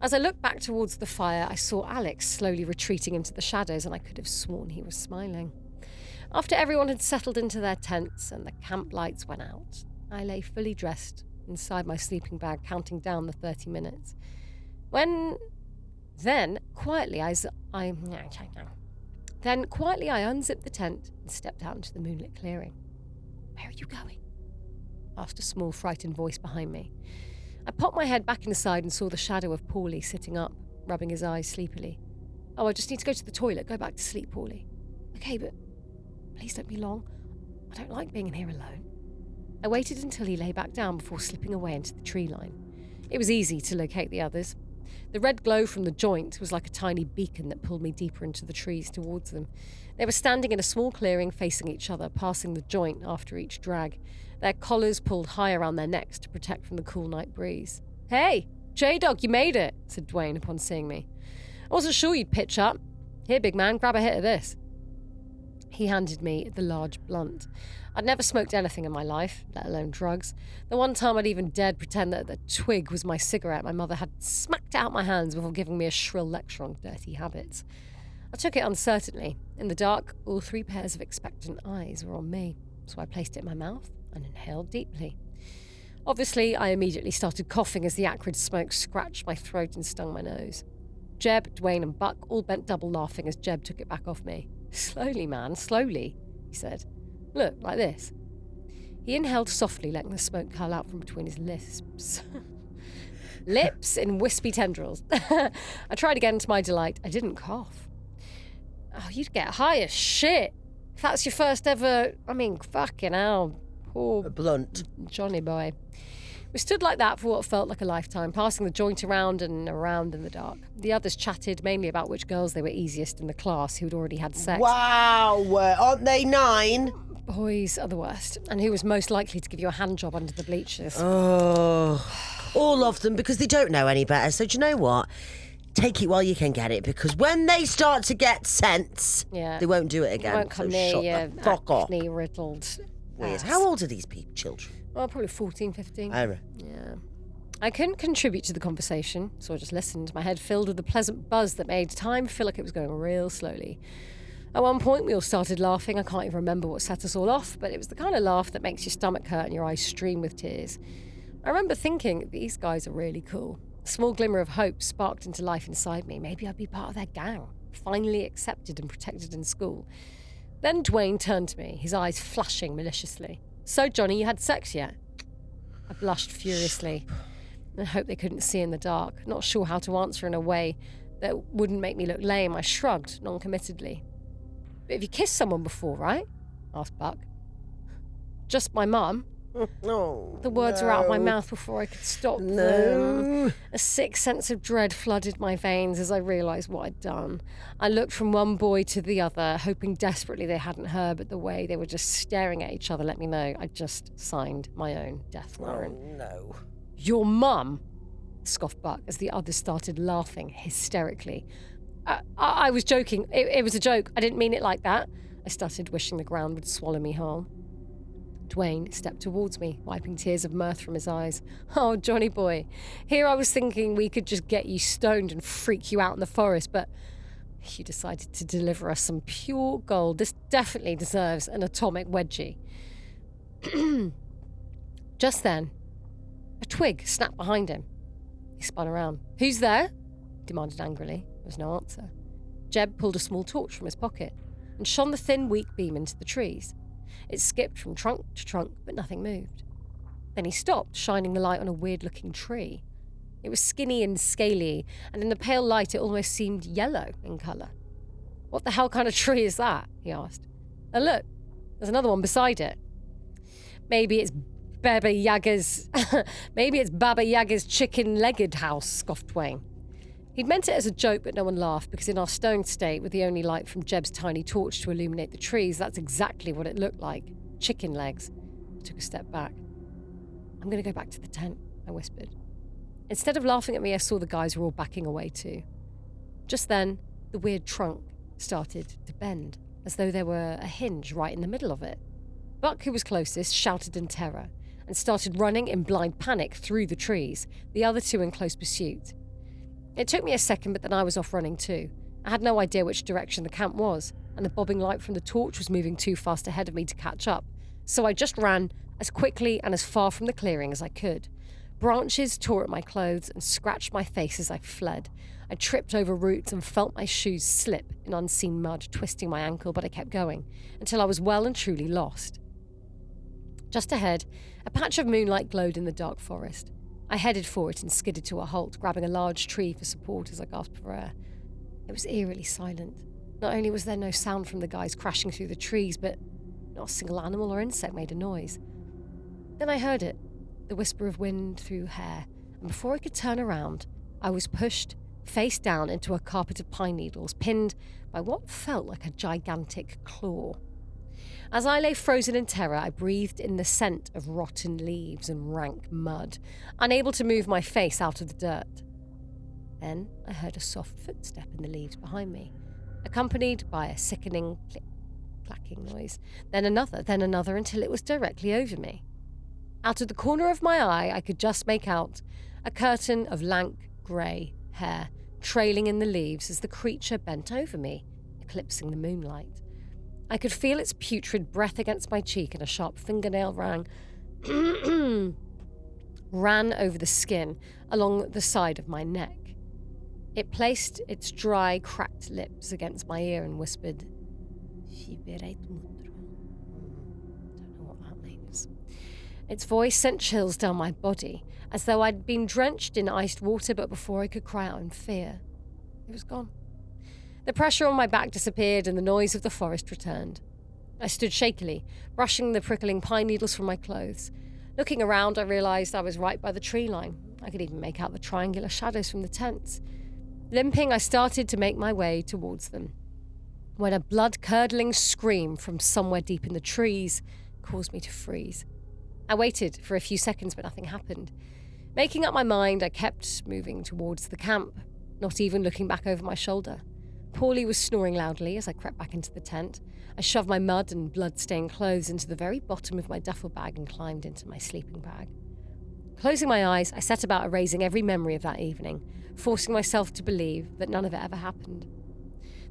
As I looked back towards the fire, I saw Alex slowly retreating into the shadows, and I could have sworn he was smiling. After everyone had settled into their tents and the camp lights went out, I lay fully dressed inside my sleeping bag, counting down the 30 minutes. Then, quietly, I unzipped the tent and stepped out into the moonlit clearing. Where are you going? Asked a small, frightened voice behind me. I popped my head back inside and saw the shadow of Paulie sitting up, rubbing his eyes sleepily. Oh, I just need to go to the toilet. Go back to sleep, Paulie. Okay, but please don't be long. I don't like being in here alone. I waited until he lay back down before slipping away into the tree line. It was easy to locate the others. The red glow from the joint was like a tiny beacon that pulled me deeper into the trees towards them. They were standing in a small clearing facing each other, passing the joint after each drag, their collars pulled high around their necks to protect from the cool night breeze. Hey, J-Dog, you made it, said Dwayne upon seeing me. I wasn't sure you'd pitch up. Here, big man, grab a hit of this. He handed me the large blunt. I'd never smoked anything in my life, let alone drugs. The one time I'd even dared pretend that the twig was my cigarette, my mother had smacked it out my hands before giving me a shrill lecture on dirty habits. I took it uncertainly. In the dark, all three pairs of expectant eyes were on me, so I placed it in my mouth and inhaled deeply. Obviously, I immediately started coughing as the acrid smoke scratched my throat and stung my nose. Jeb, Dwayne and Buck all bent double laughing as Jeb took it back off me. Slowly, man, slowly, he said. Look, like this. He inhaled softly, letting the smoke curl out from between his lips. Lips in wispy tendrils. I tried again to my delight. I didn't cough. Oh, you'd get high as shit. If that's your first ever, fucking hell. Poor A blunt. Johnny boy. We stood like that for what felt like a lifetime, passing the joint around and around in the dark. The others chatted mainly about which girls they were easiest in the class who'd already had sex. Wow, aren't they 9? Boys are the worst. And who was most likely to give you a hand job under the bleachers. Oh, all of them, because they don't know any better. So do you know what? Take it while you can get it, because when they start to get sense, they won't do it again. They won't come so near shut you, the fuck up. acne-riddled Weird. ass. How old are these children? Well, probably 14, 15. Oh, Yeah. I couldn't contribute to the conversation, so I just listened, my head filled with the pleasant buzz that made time feel like it was going real slowly. At one point, we all started laughing. I can't even remember what set us all off, but it was the kind of laugh that makes your stomach hurt and your eyes stream with tears. I remember thinking, these guys are really cool. A small glimmer of hope sparked into life inside me. Maybe I'd be part of their gang, finally accepted and protected in school. Then Dwayne turned to me, his eyes flashing maliciously. So, Johnny, you had sex yet? I blushed furiously and hoped they couldn't see in the dark, not sure how to answer in a way that wouldn't make me look lame. I shrugged non-committedly. But have you kissed someone before, right? Asked Buck. Just my mum. No. The words were out of my mouth before I could stop them. A sick sense of dread flooded my veins as I realised what I'd done. I looked from one boy to the other, hoping desperately they hadn't heard, but the way they were just staring at each other let me know I'd just signed my own death warrant. Oh, no. Your mum? Scoffed Buck as the others started laughing hysterically. I was joking. It was a joke. I didn't mean it like that. I stuttered, wishing the ground would swallow me whole. Dwayne stepped towards me, wiping tears of mirth from his eyes. Oh, Johnny boy, here I was thinking we could just get you stoned and freak you out in the forest, but you decided to deliver us some pure gold. This definitely deserves an atomic wedgie. Just then, a twig snapped behind him. He spun around. Who's there? He demanded angrily. There was no answer. Jeb pulled a small torch from his pocket and shone the thin, weak beam into the trees. It skipped from trunk to trunk, but nothing moved. Then he stopped, shining the light on a weird-looking tree. It was skinny and scaly, and in the pale light it almost seemed yellow in colour. What the hell kind of tree is that? He asked. Oh, look, there's another one beside it. Maybe it's Baby Yaga's... Maybe it's Baba Yaga's chicken-legged house, scoffed Dwayne. He'd meant it as a joke, but no one laughed, because in our stoned state, with the only light from Jeb's tiny torch to illuminate the trees, that's exactly what it looked like. Chicken legs. I took a step back. I'm going to go back to the tent, I whispered. Instead of laughing at me, I saw the guys were all backing away too. Just then, the weird trunk started to bend, as though there were a hinge right in the middle of it. Buck, who was closest, shouted in terror, and started running in blind panic through the trees, the other two in close pursuit. It took me a second, but then I was off running too. I had no idea which direction the camp was, and the bobbing light from the torch was moving too fast ahead of me to catch up, so I just ran as quickly and as far from the clearing as I could. Branches tore at my clothes and scratched my face as I fled. I tripped over roots and felt my shoes slip in unseen mud, twisting my ankle, but I kept going, until I was well and truly lost. Just ahead, a patch of moonlight glowed in the dark forest. I headed for it and skidded to a halt, grabbing a large tree for support as I gasped for air. It was eerily silent. Not only was there no sound from the guys crashing through the trees, but not a single animal or insect made a noise. Then I heard it, the whisper of wind through hair, and before I could turn around, I was pushed face down into a carpet of pine needles, pinned by what felt like a gigantic claw. As I lay frozen in terror, I breathed in the scent of rotten leaves and rank mud, unable to move my face out of the dirt. Then I heard a soft footstep in the leaves behind me, accompanied by a sickening click-clacking noise, then another, until it was directly over me. Out of the corner of my eye, I could just make out a curtain of lank, grey hair trailing in the leaves as the creature bent over me, eclipsing the moonlight. I could feel its putrid breath against my cheek, and a sharp fingernail ran over the skin along the side of my neck. It placed its dry, cracked lips against my ear and whispered, Don't know what that means. Its voice sent chills down my body, as though I'd been drenched in iced water, but before I could cry out in fear, it was gone. The pressure on my back disappeared and the noise of the forest returned. I stood shakily, brushing the prickling pine needles from my clothes. Looking around, I realised I was right by the tree line. I could even make out the triangular shadows from the tents. Limping, I started to make my way towards them, when a blood-curdling scream from somewhere deep in the trees caused me to freeze. I waited for a few seconds, but nothing happened. Making up my mind, I kept moving towards the camp, not even looking back over my shoulder. Paulie was snoring loudly as I crept back into the tent. I shoved my mud and blood-stained clothes into the very bottom of my duffel bag and climbed into my sleeping bag. Closing my eyes, I set about erasing every memory of that evening, forcing myself to believe that none of it ever happened.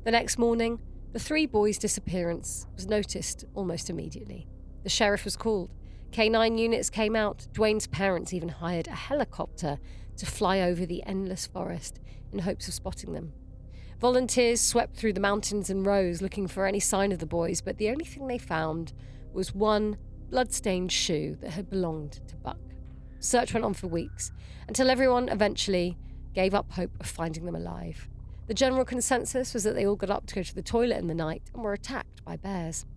The next morning, the 3 boys' disappearance was noticed almost immediately. The sheriff was called. K9 units came out. Dwayne's parents even hired a helicopter to fly over the endless forest in hopes of spotting them. Volunteers swept through the mountains in rows looking for any sign of the boys, but the only thing they found was one blood-stained shoe that had belonged to Buck. Search went on for weeks, until everyone eventually gave up hope of finding them alive. The general consensus was that they all got up to go to the toilet in the night and were attacked by bears.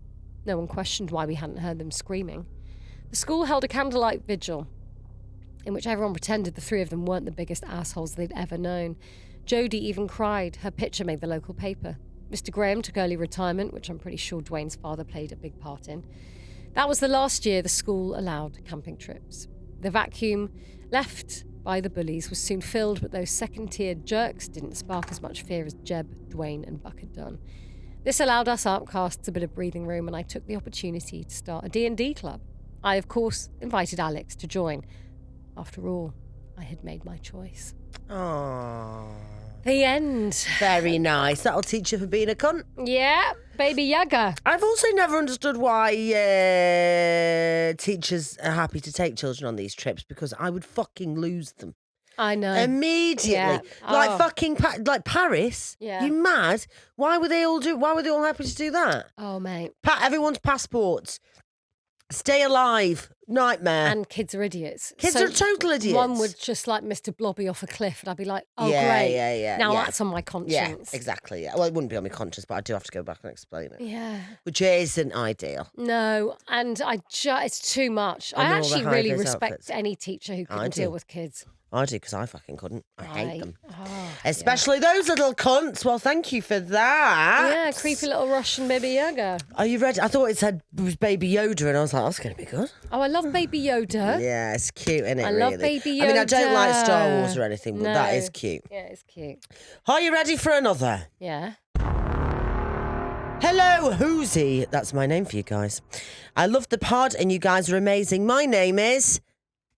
No one questioned why we hadn't heard them screaming. The school held a candlelight vigil, in which everyone pretended the 3 of them weren't the biggest assholes they'd ever known. Jodie even cried. Her picture made the local paper. Mr. Graham took early retirement, which I'm pretty sure Dwayne's father played a big part in. That was the last year the school allowed camping trips. The vacuum left by the bullies was soon filled, but those second-tier jerks didn't spark as much fear as Jeb, Dwayne and Buck had done. This allowed us outcasts a bit of breathing room, and I took the opportunity to start a D&D club. I, of course, invited Alex to join. After all, I had made my choice. Aww. The end. Very nice. That'll teach you for being a cunt. Yeah, Baby Yaga. I've also never understood why teachers are happy to take children on these trips, because I would fucking lose them. I know. Immediately. Yeah. Like Oh. fucking, like Paris. Yeah. You mad? Why were they all happy to do that? Oh, mate. Everyone's passports. Stay alive. Nightmare. And kids are idiots. Kids So are total idiots. One would just like Mr. Blobby off a cliff, and I'd be like, oh, Yeah, great. yeah, Now yeah. that's on my Yeah, conscience. exactly. Yeah. Well, it wouldn't be on my conscience, but I do have to go back and explain it. Yeah. Which isn't ideal. No, and it's too much. And I all the actually really high-vis respect outfits. any teacher who couldn't do. deal with kids. I do, because I fucking couldn't. I hate Right. them. Oh, Especially those little cunts. Well, thank you for that. yeah, creepy little Russian Baby Yaga. Are you ready? I thought it was Baby Yoda, and I was like, that's going to be good. Oh, I love Baby Yoda. Yeah, it's cute, isn't it? I really? love Baby I mean, I don't like Star Yoda. Wars or anything, but No. that is cute. Yeah, it's cute. Are you ready for another? Yeah. Hello, Hoosie. That's my name for you guys. I love the pod, and you guys are amazing. My name is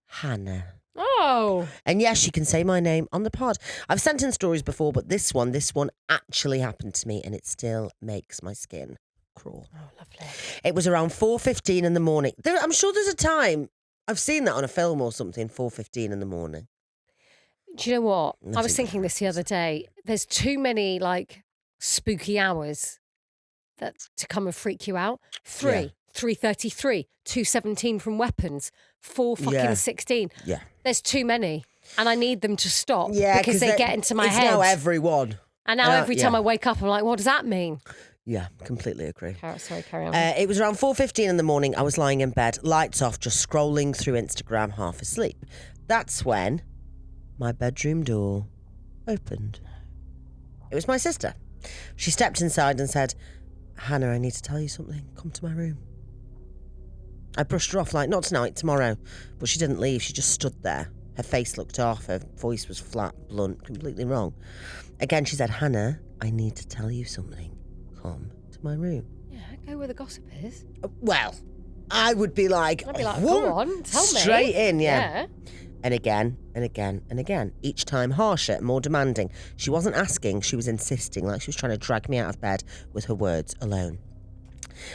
Hannah. Oh. And yes, you can say my name on the pod. I've sent in stories before, but this one actually happened to me, and it still makes my skin crawl. Oh, lovely. It was around 4:15 in the morning. I'm sure there's a time, I've seen that on a film or something, 4:15 in the morning. Do you know what? I was Nothing thinking this the other day. There's too many, like, spooky hours to come and freak you out. 3:33, 2:17 from weapons, 4:16. Yeah. There's too many, and I need them to stop Yeah, because they get into my it's head. now everyone. And now every time I wake up, I'm like, what does that mean? Yeah, completely agree. Carry on. It was around 4:15 in the morning. I was lying in bed, lights off, just scrolling through Instagram, half asleep. That's when my bedroom door opened. It was my sister. She stepped inside and said, Hannah, I need to tell you something. Come to my room. I brushed her off like, not tonight, tomorrow. But she didn't leave. She just stood there. Her face looked off. Her voice was flat, blunt, completely wrong. Again, she said, Hannah, I need to tell you something. Come to my room. Yeah, go where the gossip is. Well, I would be like, I'd be like, "What?" go on, tell me. Straight in, yeah. And again, and again, and again. Each time harsher, more demanding. She wasn't asking, she was insisting, like she was trying to drag me out of bed with her words alone.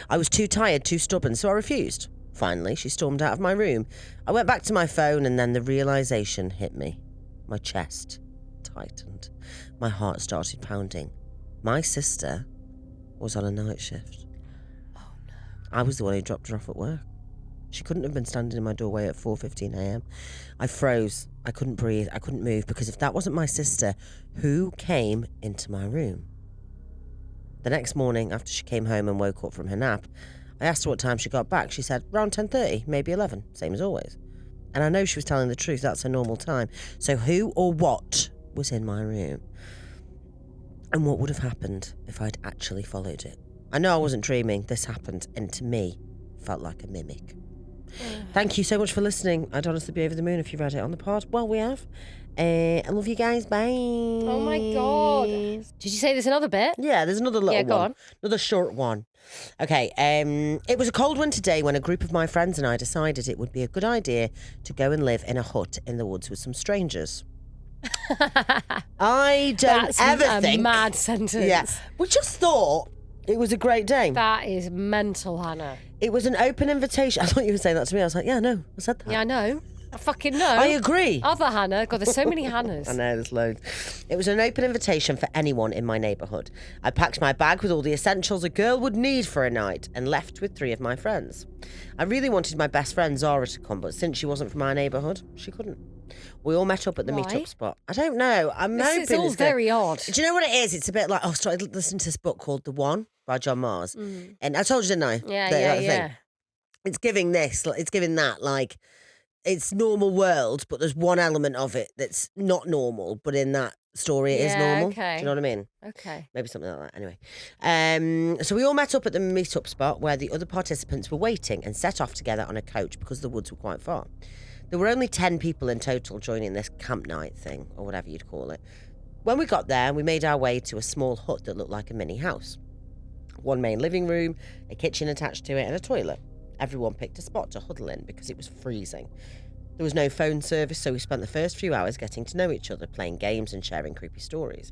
I was too tired, too stubborn, so I refused. Finally, she stormed out of my room. I went back to my phone, and then the realisation hit me. My chest tightened. My heart started pounding. My sister was on a night shift. Oh, no. I was the one who dropped her off at work. She couldn't have been standing in my doorway at 4:15 a.m. I froze. I couldn't breathe. I couldn't move, because if that wasn't my sister, who came into my room? The next morning, after she came home and woke up from her nap, I asked her what time she got back. She said, around 10:30, maybe 11, same as always. And I know she was telling the truth. That's her normal time. So who or what was in my room? And what would have happened if I'd actually followed it? I know I wasn't dreaming. This happened, and to me, felt like a mimic. Thank you so much for listening. I'd honestly be over the moon if you read it on the pod. Well, we have. I love you guys. Bye. Oh my God. Did you say there's another bit? Yeah, there's another little go one. on. Another short one. Okay, it was a cold winter day when a group of my friends and I decided it would be a good idea to go and live in a hut in the woods with some strangers. I don't ever think... a mad sentence. Yeah, we just thought it was a great day. That is mental, Hannah. It was an open invitation. I thought you were saying that to me. I was like, yeah, no, I said that. Yeah, I know. I fucking know. I agree. Other Hannah. God, there's so many Hannahs. I know, there's loads. It was an open invitation for anyone in my neighbourhood. I packed my bag with all the essentials a girl would need for a night and left with 3 of my friends. I really wanted my best friend Zara to come, but since she wasn't from our neighbourhood, she couldn't. We all met up at the Why? meet-up spot. I don't know. This is all very odd. Do you know what it is? It's a bit like, I started listening to this book called The One by John Mars. And I told you, didn't I? Yeah. It's giving this, it's giving that, like... It's normal world, but there's one element of it that's not normal, but in that story it is normal. Okay. Do you know what I mean? Okay. Maybe something like that. Anyway. So we all met up at the meet-up spot where the other participants were waiting and set off together on a coach because the woods were quite far. There were only 10 people in total joining this camp night thing, or whatever you'd call it. When we got there, we made our way to a small hut that looked like a mini house. One main living room, a kitchen attached to it, and a toilet. Everyone picked a spot to huddle in because it was freezing. There was no phone service, so we spent the first few hours getting to know each other, playing games and sharing creepy stories.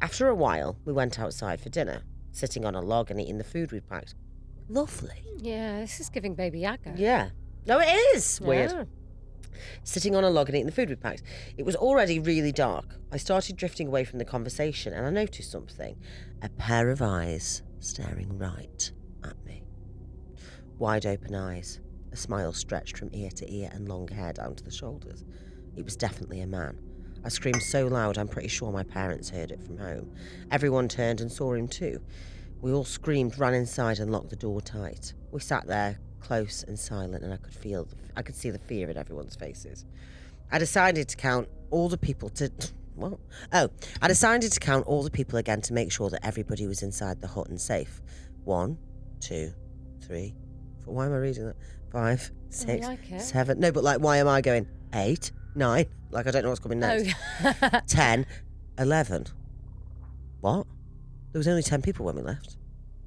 After a while, we went outside for dinner, sitting on a log and eating the food we'd packed. Lovely. Yeah, this is giving Baby Yaga. Yeah. No, it is. Weird. Yeah. Sitting on a log and eating the food we packed. It was already really dark. I started drifting away from the conversation and I noticed something. A pair of eyes staring right at me. Wide open eyes, a smile stretched from ear to ear and long hair down to the shoulders. It was definitely a man. I screamed so loud I'm pretty sure my parents heard it from home. Everyone turned and saw him too. We all screamed, ran inside and locked the door tight. We sat there, close and silent, and I could see the fear in everyone's faces. I decided to count all the people I decided to count all the people again to make sure that everybody was inside the hut and safe. 1, 2, 3, 4. Why am I reading that? 5, 6, like it. 7. No, but like, why am I going 8, 9? Like, I don't know what's coming next. Oh. 10, 11. What? There was only 10 people when we left.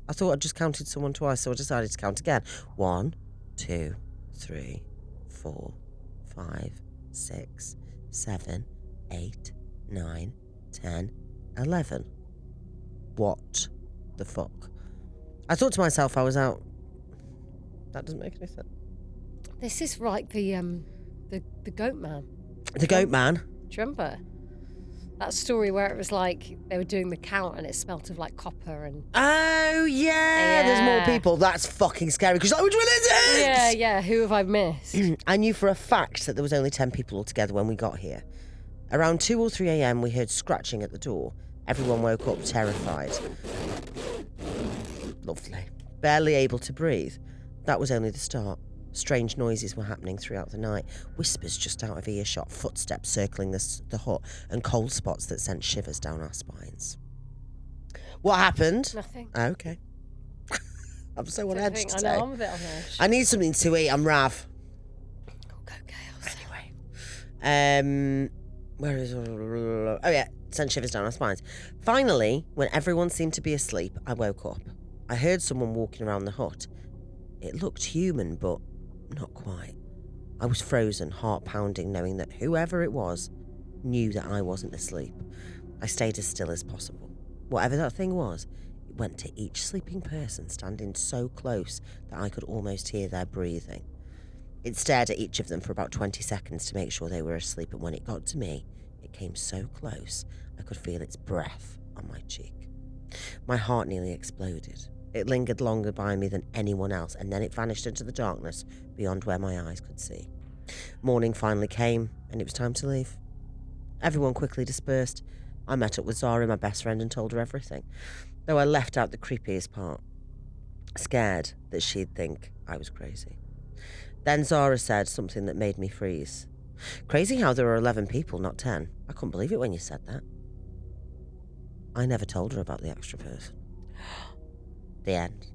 I thought I'd just counted someone twice, so I decided to count again. 1, 2, 3, 4, 5, 6, 7, 8, 9, 10, 11. What the fuck? I thought to myself I was out. That doesn't make any sense. This is like the goat man. The goat man? Do you remember? That story where it was like they were doing the count and it smelt of like copper and... Oh, yeah. There's more people. That's fucking scary because like, which one is it? Yeah. Who have I missed? I knew for a fact that there was only 10 people altogether when we got here. Around 2 or 3 a.m, we heard scratching at the door. Everyone woke up terrified. Lovely. Barely able to breathe. That was only the start. Strange noises were happening throughout the night. Whispers just out of earshot, footsteps circling the hut, and cold spots that sent shivers down our spines. What happened? Nothing. Okay. I'm so on edge today. I know, I'm a bit on edge. I need something to eat. I'm Rav. Go chaos. Anyway. Where is... Oh, yeah. Sent shivers down our spines. Finally, when everyone seemed to be asleep, I woke up. I heard someone walking around the hut. It looked human, but not quite. I was frozen, heart pounding, knowing that whoever it was knew that I wasn't asleep. I stayed as still as possible. Whatever that thing was, it went to each sleeping person, standing so close that I could almost hear their breathing. It stared at each of them for about 20 seconds to make sure they were asleep, and when it got to me, it came so close I could feel its breath on my cheek. My heart nearly exploded. It lingered longer by me than anyone else, and then it vanished into the darkness beyond where my eyes could see. Morning finally came, and it was time to leave. Everyone quickly dispersed. I met up with Zara, my best friend, and told her everything, though I left out the creepiest part. Scared that she'd think I was crazy. Then Zara said something that made me freeze. Crazy how there were 11 people, not 10. I couldn't believe it when you said that. I never told her about the extra person. The end.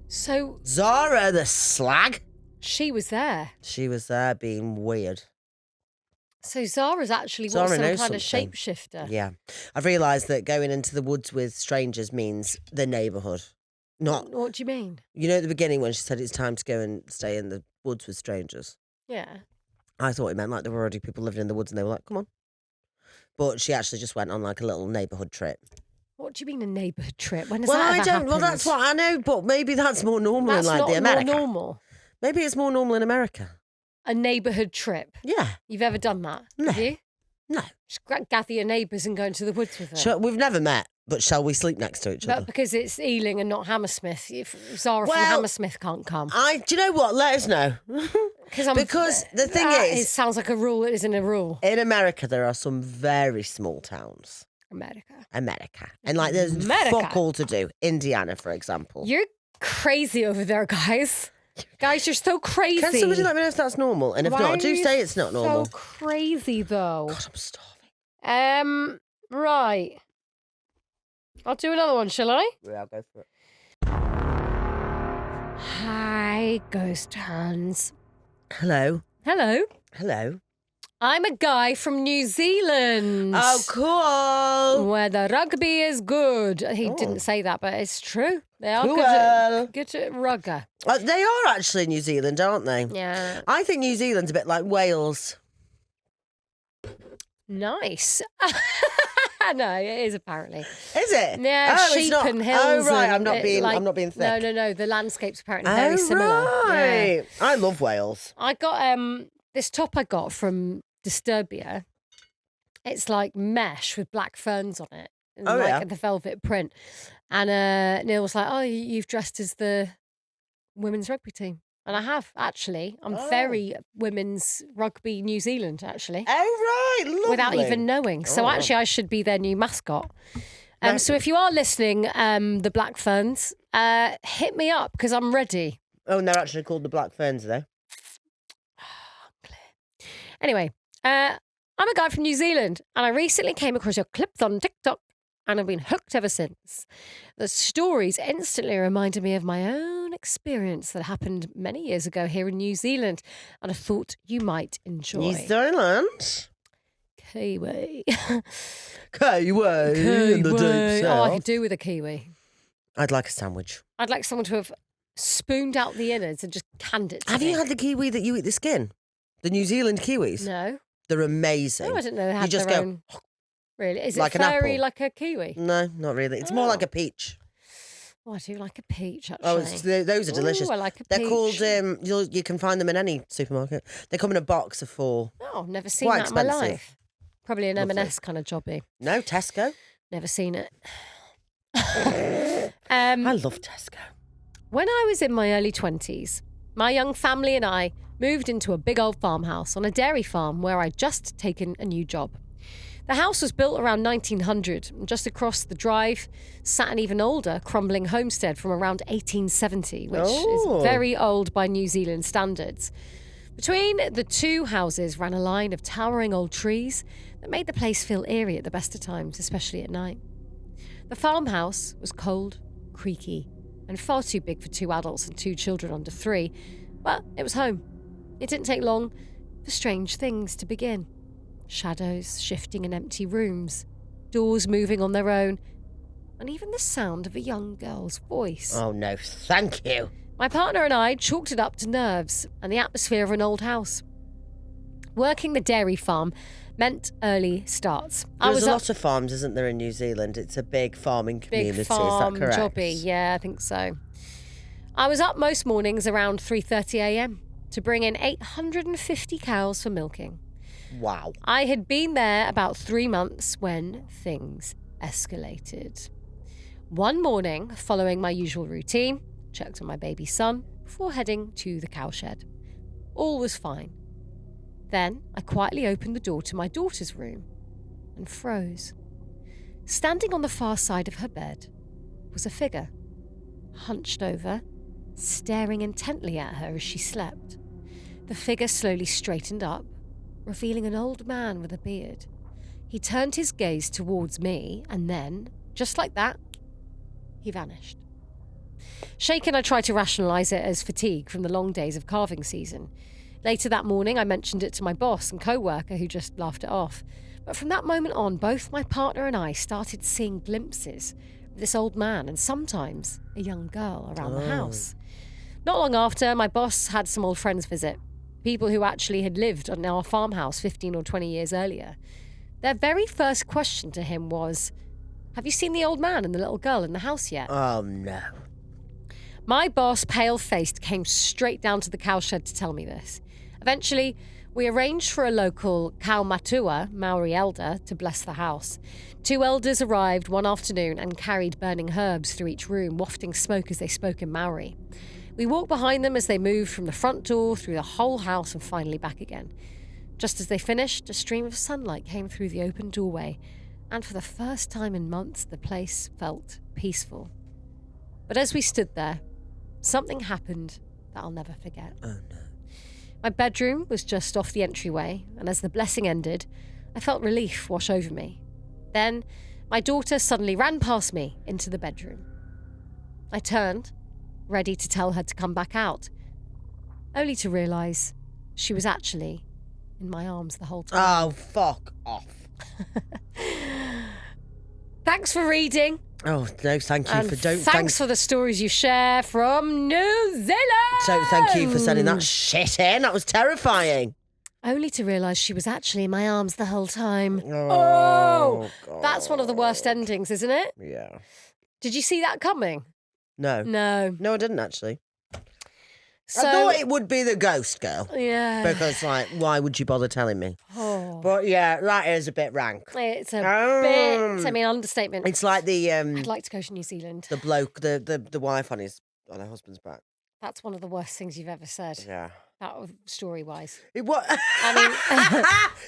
So Zara, the slag. she was there. She was there being weird. So Zara's actually Zara some knows kind of something. shapeshifter. Yeah. I've realised that going into the woods with strangers means the neighbourhood. Not, What do you mean? you know, at the beginning when she said it's time to go and stay in the woods with strangers. Yeah. I thought it meant like there were already people living in the woods and they were like, come on. But she actually just went on like a little neighbourhood trip. What do you mean a neighbourhood trip? When has Well, that I ever don't. Well, happened? that's what I know, but maybe that's more normal That's in like not the America. more normal. Maybe it's more normal in America. A neighbourhood trip. Yeah. You've ever done that? No. Have you? No. Just gather your neighbours and go into the woods with them. We've never met, but shall we sleep next to each But other? because it's Ealing and not Hammersmith, if Zara from Well, Hammersmith can't come. Do you know what? Let us know. Because the thing It is, sounds like a rule. It isn't a rule. in America, there are some very small towns. America. And like there's fuck all to do. Indiana, for example. You're crazy over there, guys. Guys, you're so crazy. Can somebody let me know if that's normal? And if Why not, are do you say it's not normal. So crazy, though. God, I'm starving. Right. I'll do another one, shall I? Yeah, I'll go for it. Hi, ghost hands. Hello. Hello. Hello. I'm a guy from New Zealand. Oh, cool. Where the rugby is good. He Oh. didn't say that, but it's true. They are Cool. good at rugger. They are actually New Zealand, aren't they? Yeah. I think New Zealand's a bit like Wales. Nice. No, it is apparently. Is it? Yeah, oh, sheep it's not. and hills. Oh, right. and I'm not being thick. No. The landscape's apparently very similar. Right. Yeah. I love Wales. I got this top I got from Disturbia. It's like mesh with black ferns on it. And Oh, like yeah. the velvet print. And Neil was like, oh, you've dressed as the women's rugby team. And I have, actually. I'm very women's rugby New Zealand, actually. Oh, right. Lovely. Without even knowing. So actually, I should be their new mascot. So if you are listening, the Black Ferns, hit me up because I'm ready. Oh, and they're actually called the Black Ferns, though. Anyway, I'm a guy from New Zealand and I recently came across your clips on TikTok and I've been hooked ever since. The stories instantly reminded me of my own experience that happened many years ago here in New Zealand and I thought you might enjoy. New Zealand? Kiwi. Kiwi in the deep Oh, I south. could do with a kiwi. I'd like a sandwich. I'd like someone to have spooned out the innards and just canned it to Have me. you had the kiwi that you eat the skin? The New Zealand kiwis? No. They're amazing. No, I didn't know they had just their go, own. Really? Is like it an furry apple. like a kiwi? No, not really. It's more Oh. like a peach. Oh, I do like a peach, actually. Oh, those are delicious. Ooh, I like a They're peach. called, you can find them in any supermarket. They come in a box of 4. Oh, never seen Quite that in my expensive. life. Probably an Lovely. M&S kind of jobby. No, Tesco. Never seen it. I love Tesco. When I was in my early 20s, my young family and I moved into a big old farmhouse on a dairy farm where I'd just taken a new job. The house was built around 1900, and just across the drive sat an even older crumbling homestead from around 1870, which Oh. is very old by New Zealand standards. Between the two houses ran a line of towering old trees that made the place feel eerie at the best of times, especially at night. The farmhouse was cold, creaky, and far too big for 2 adults and 2 children under 3, but it was home. It didn't take long for strange things to begin. Shadows shifting in empty rooms, doors moving on their own, and even the sound of a young girl's voice. Oh, no, thank you. My partner and I chalked it up to nerves and the atmosphere of an old house. Working the dairy farm meant early starts. There's a lot of farms, isn't there, in New Zealand? It's a big farming community, big farm is that correct? jobby. Yeah, I think so. I was up most mornings around 3:30 a.m. to bring in 850 cows for milking. Wow. I had been there about 3 months when things escalated. One morning, following my usual routine, checked on my baby son before heading to the cowshed. All was fine. Then I quietly opened the door to my daughter's room and froze. Standing on the far side of her bed was a figure, hunched over, staring intently at her as she slept. The figure slowly straightened up, revealing an old man with a beard. He turned his gaze towards me, and then, just like that, he vanished. Shaken, I tried to rationalise it as fatigue from the long days of carving season. Later that morning, I mentioned it to my boss and co-worker, who just laughed it off. But from that moment on, both my partner and I started seeing glimpses of this old man and sometimes a young girl around the house. Not long after, my boss had some old friends visit, people who actually had lived in our farmhouse 15 or 20 years earlier. Their very first question to him was, "Have you seen the old man and the little girl in the house yet?" Oh, no. My boss, pale-faced, came straight down to the cowshed to tell me this. Eventually, we arranged for a local Kaumatua, Maori elder, to bless the house. 2 elders arrived one afternoon and carried burning herbs through each room, wafting smoke as they spoke in Maori. We walked behind them as they moved from the front door, through the whole house, and finally back again. Just as they finished, a stream of sunlight came through the open doorway, and for the first time in months, the place felt peaceful. But as we stood there, something happened that I'll never forget. Oh, no. My bedroom was just off the entryway, and as the blessing ended, I felt relief wash over me. Then, my daughter suddenly ran past me into the bedroom. I turned, ready to tell her to come back out, only to realise she was actually in my arms the whole time. Oh, fuck off. Thanks for reading. Oh, no, thank you And for... thanks for the stories you share from New Zealand. So thank you for sending that shit in. That was terrifying. Only to realise she was actually in my arms the whole time. Oh, God. That's one of the worst endings, isn't it? Yeah. Did you see that coming? No. No. No, I didn't, actually. So, I thought it would be the ghost girl. yeah. Because, like, why would you bother telling me? Oh. But, yeah, that is a bit rank. It's a bit, I mean, understatement. It's like the I'd like to go to New Zealand. the bloke, the wife on her husband's back. That's one of the worst things you've ever said. Yeah. That story-wise. What? I mean,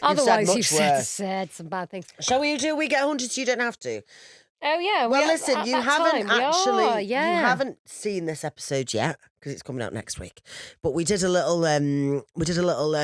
otherwise much you've worse. said some bad things. Shall we do We Get Haunted so you don't have to? Oh, yeah. Well, listen, you haven't actually, you yeah. haven't seen this episode yet because it's coming out next week. But we did a little,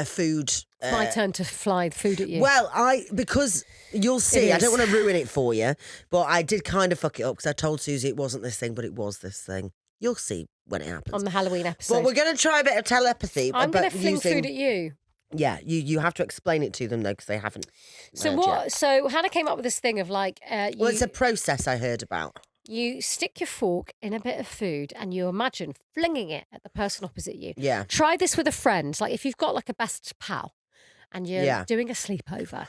food. It's my turn to fly the food at you. Well, because you'll see, I don't want to ruin it for you, but I did kind of fuck it up because I told Susie it wasn't this thing, but it was this thing. You'll see when it happens. On the Halloween episode. But we're going to try a bit of telepathy. I'm going to fling using... food at you. Yeah, you have to explain it to them though because they haven't. So what? Yet. So Hannah came up with this thing of like, well, it's a process I heard about. You stick your fork in a bit of food and you imagine flinging it at the person opposite you. Yeah. Try this with a friend. Like if you've got like a best pal and you're doing a sleepover,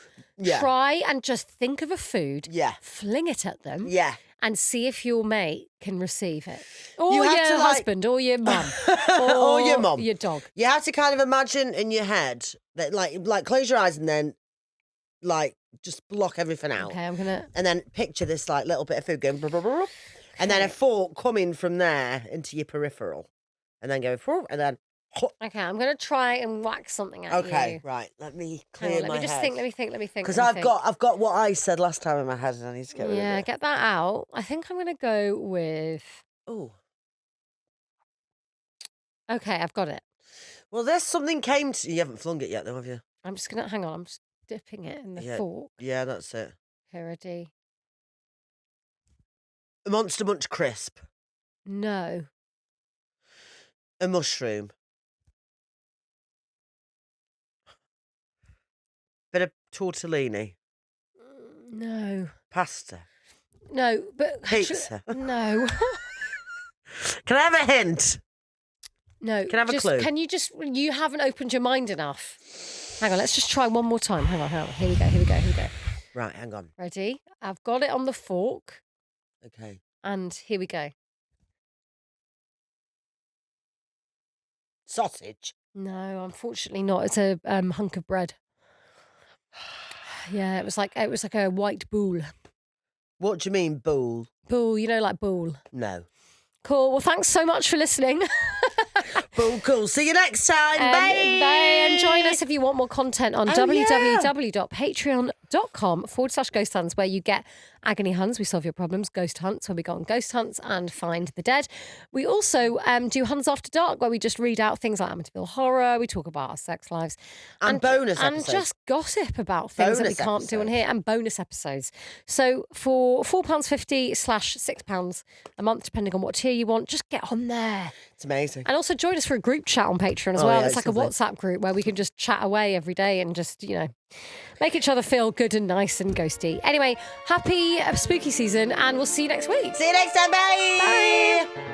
try and just think of a food, fling it at them, and see if your mate can receive it. Or your husband, or your mum, or your mum, your dog. You have to kind of imagine in your head that like close your eyes and then like just block everything out. Okay, I'm gonna. And then picture this like little bit of food going, and then a fork coming from there into your peripheral, and then going and then. Okay, I'm going to try and whack something at you. Okay, right. Let me clear my head. Let me think. Because I've got what I said last time in my head and I need to get rid of it. Yeah, get that out. I think I'm going to go with... Oh. Okay, I've got it. Well, there's something came to... You haven't flung it yet though, have you? I'm just going to... Hang on, I'm just dipping it in the fork. Yeah, that's it. Okay, ready? A Monster Munch crisp. No. A mushroom. Bit of tortellini. No. Pasta. No, but... Pizza. No. Can I have a hint? No. Can I have a clue? Can you just... You haven't opened your mind enough. Hang on, let's just try one more time. Hang on. Here we go. Right, hang on. Ready? I've got it on the fork. Okay. And here we go. Sausage? No, unfortunately not. It's a hunk of bread. Yeah, it was like a white boule. What do you mean, boule? Boule, you know, like boule. No. Cool. Well, thanks so much for listening. Boule, cool. See you next time. Bye. Bye. And join us if you want more content on www.patreon.com. patreon.com/ghost hunts, where you get agony hunts. We solve your problems. Ghost hunts, where we go on ghost hunts and find the dead. We also do Huns After Dark, where we just read out things like Amityville Horror. We talk about our sex lives. And bonus and episodes. just gossip about things that we can't do on here, and bonus episodes. So for £4.50/£6 a month, depending on what tier you want, just get on there. It's amazing. And also join us for a group chat on Patreon as well. Yeah, it's like lovely. a WhatsApp group where we can just chat away every day and just, make each other feel good and nice and ghosty. Anyway, happy spooky season, and we'll see you next week. See you next time. Bye. Bye.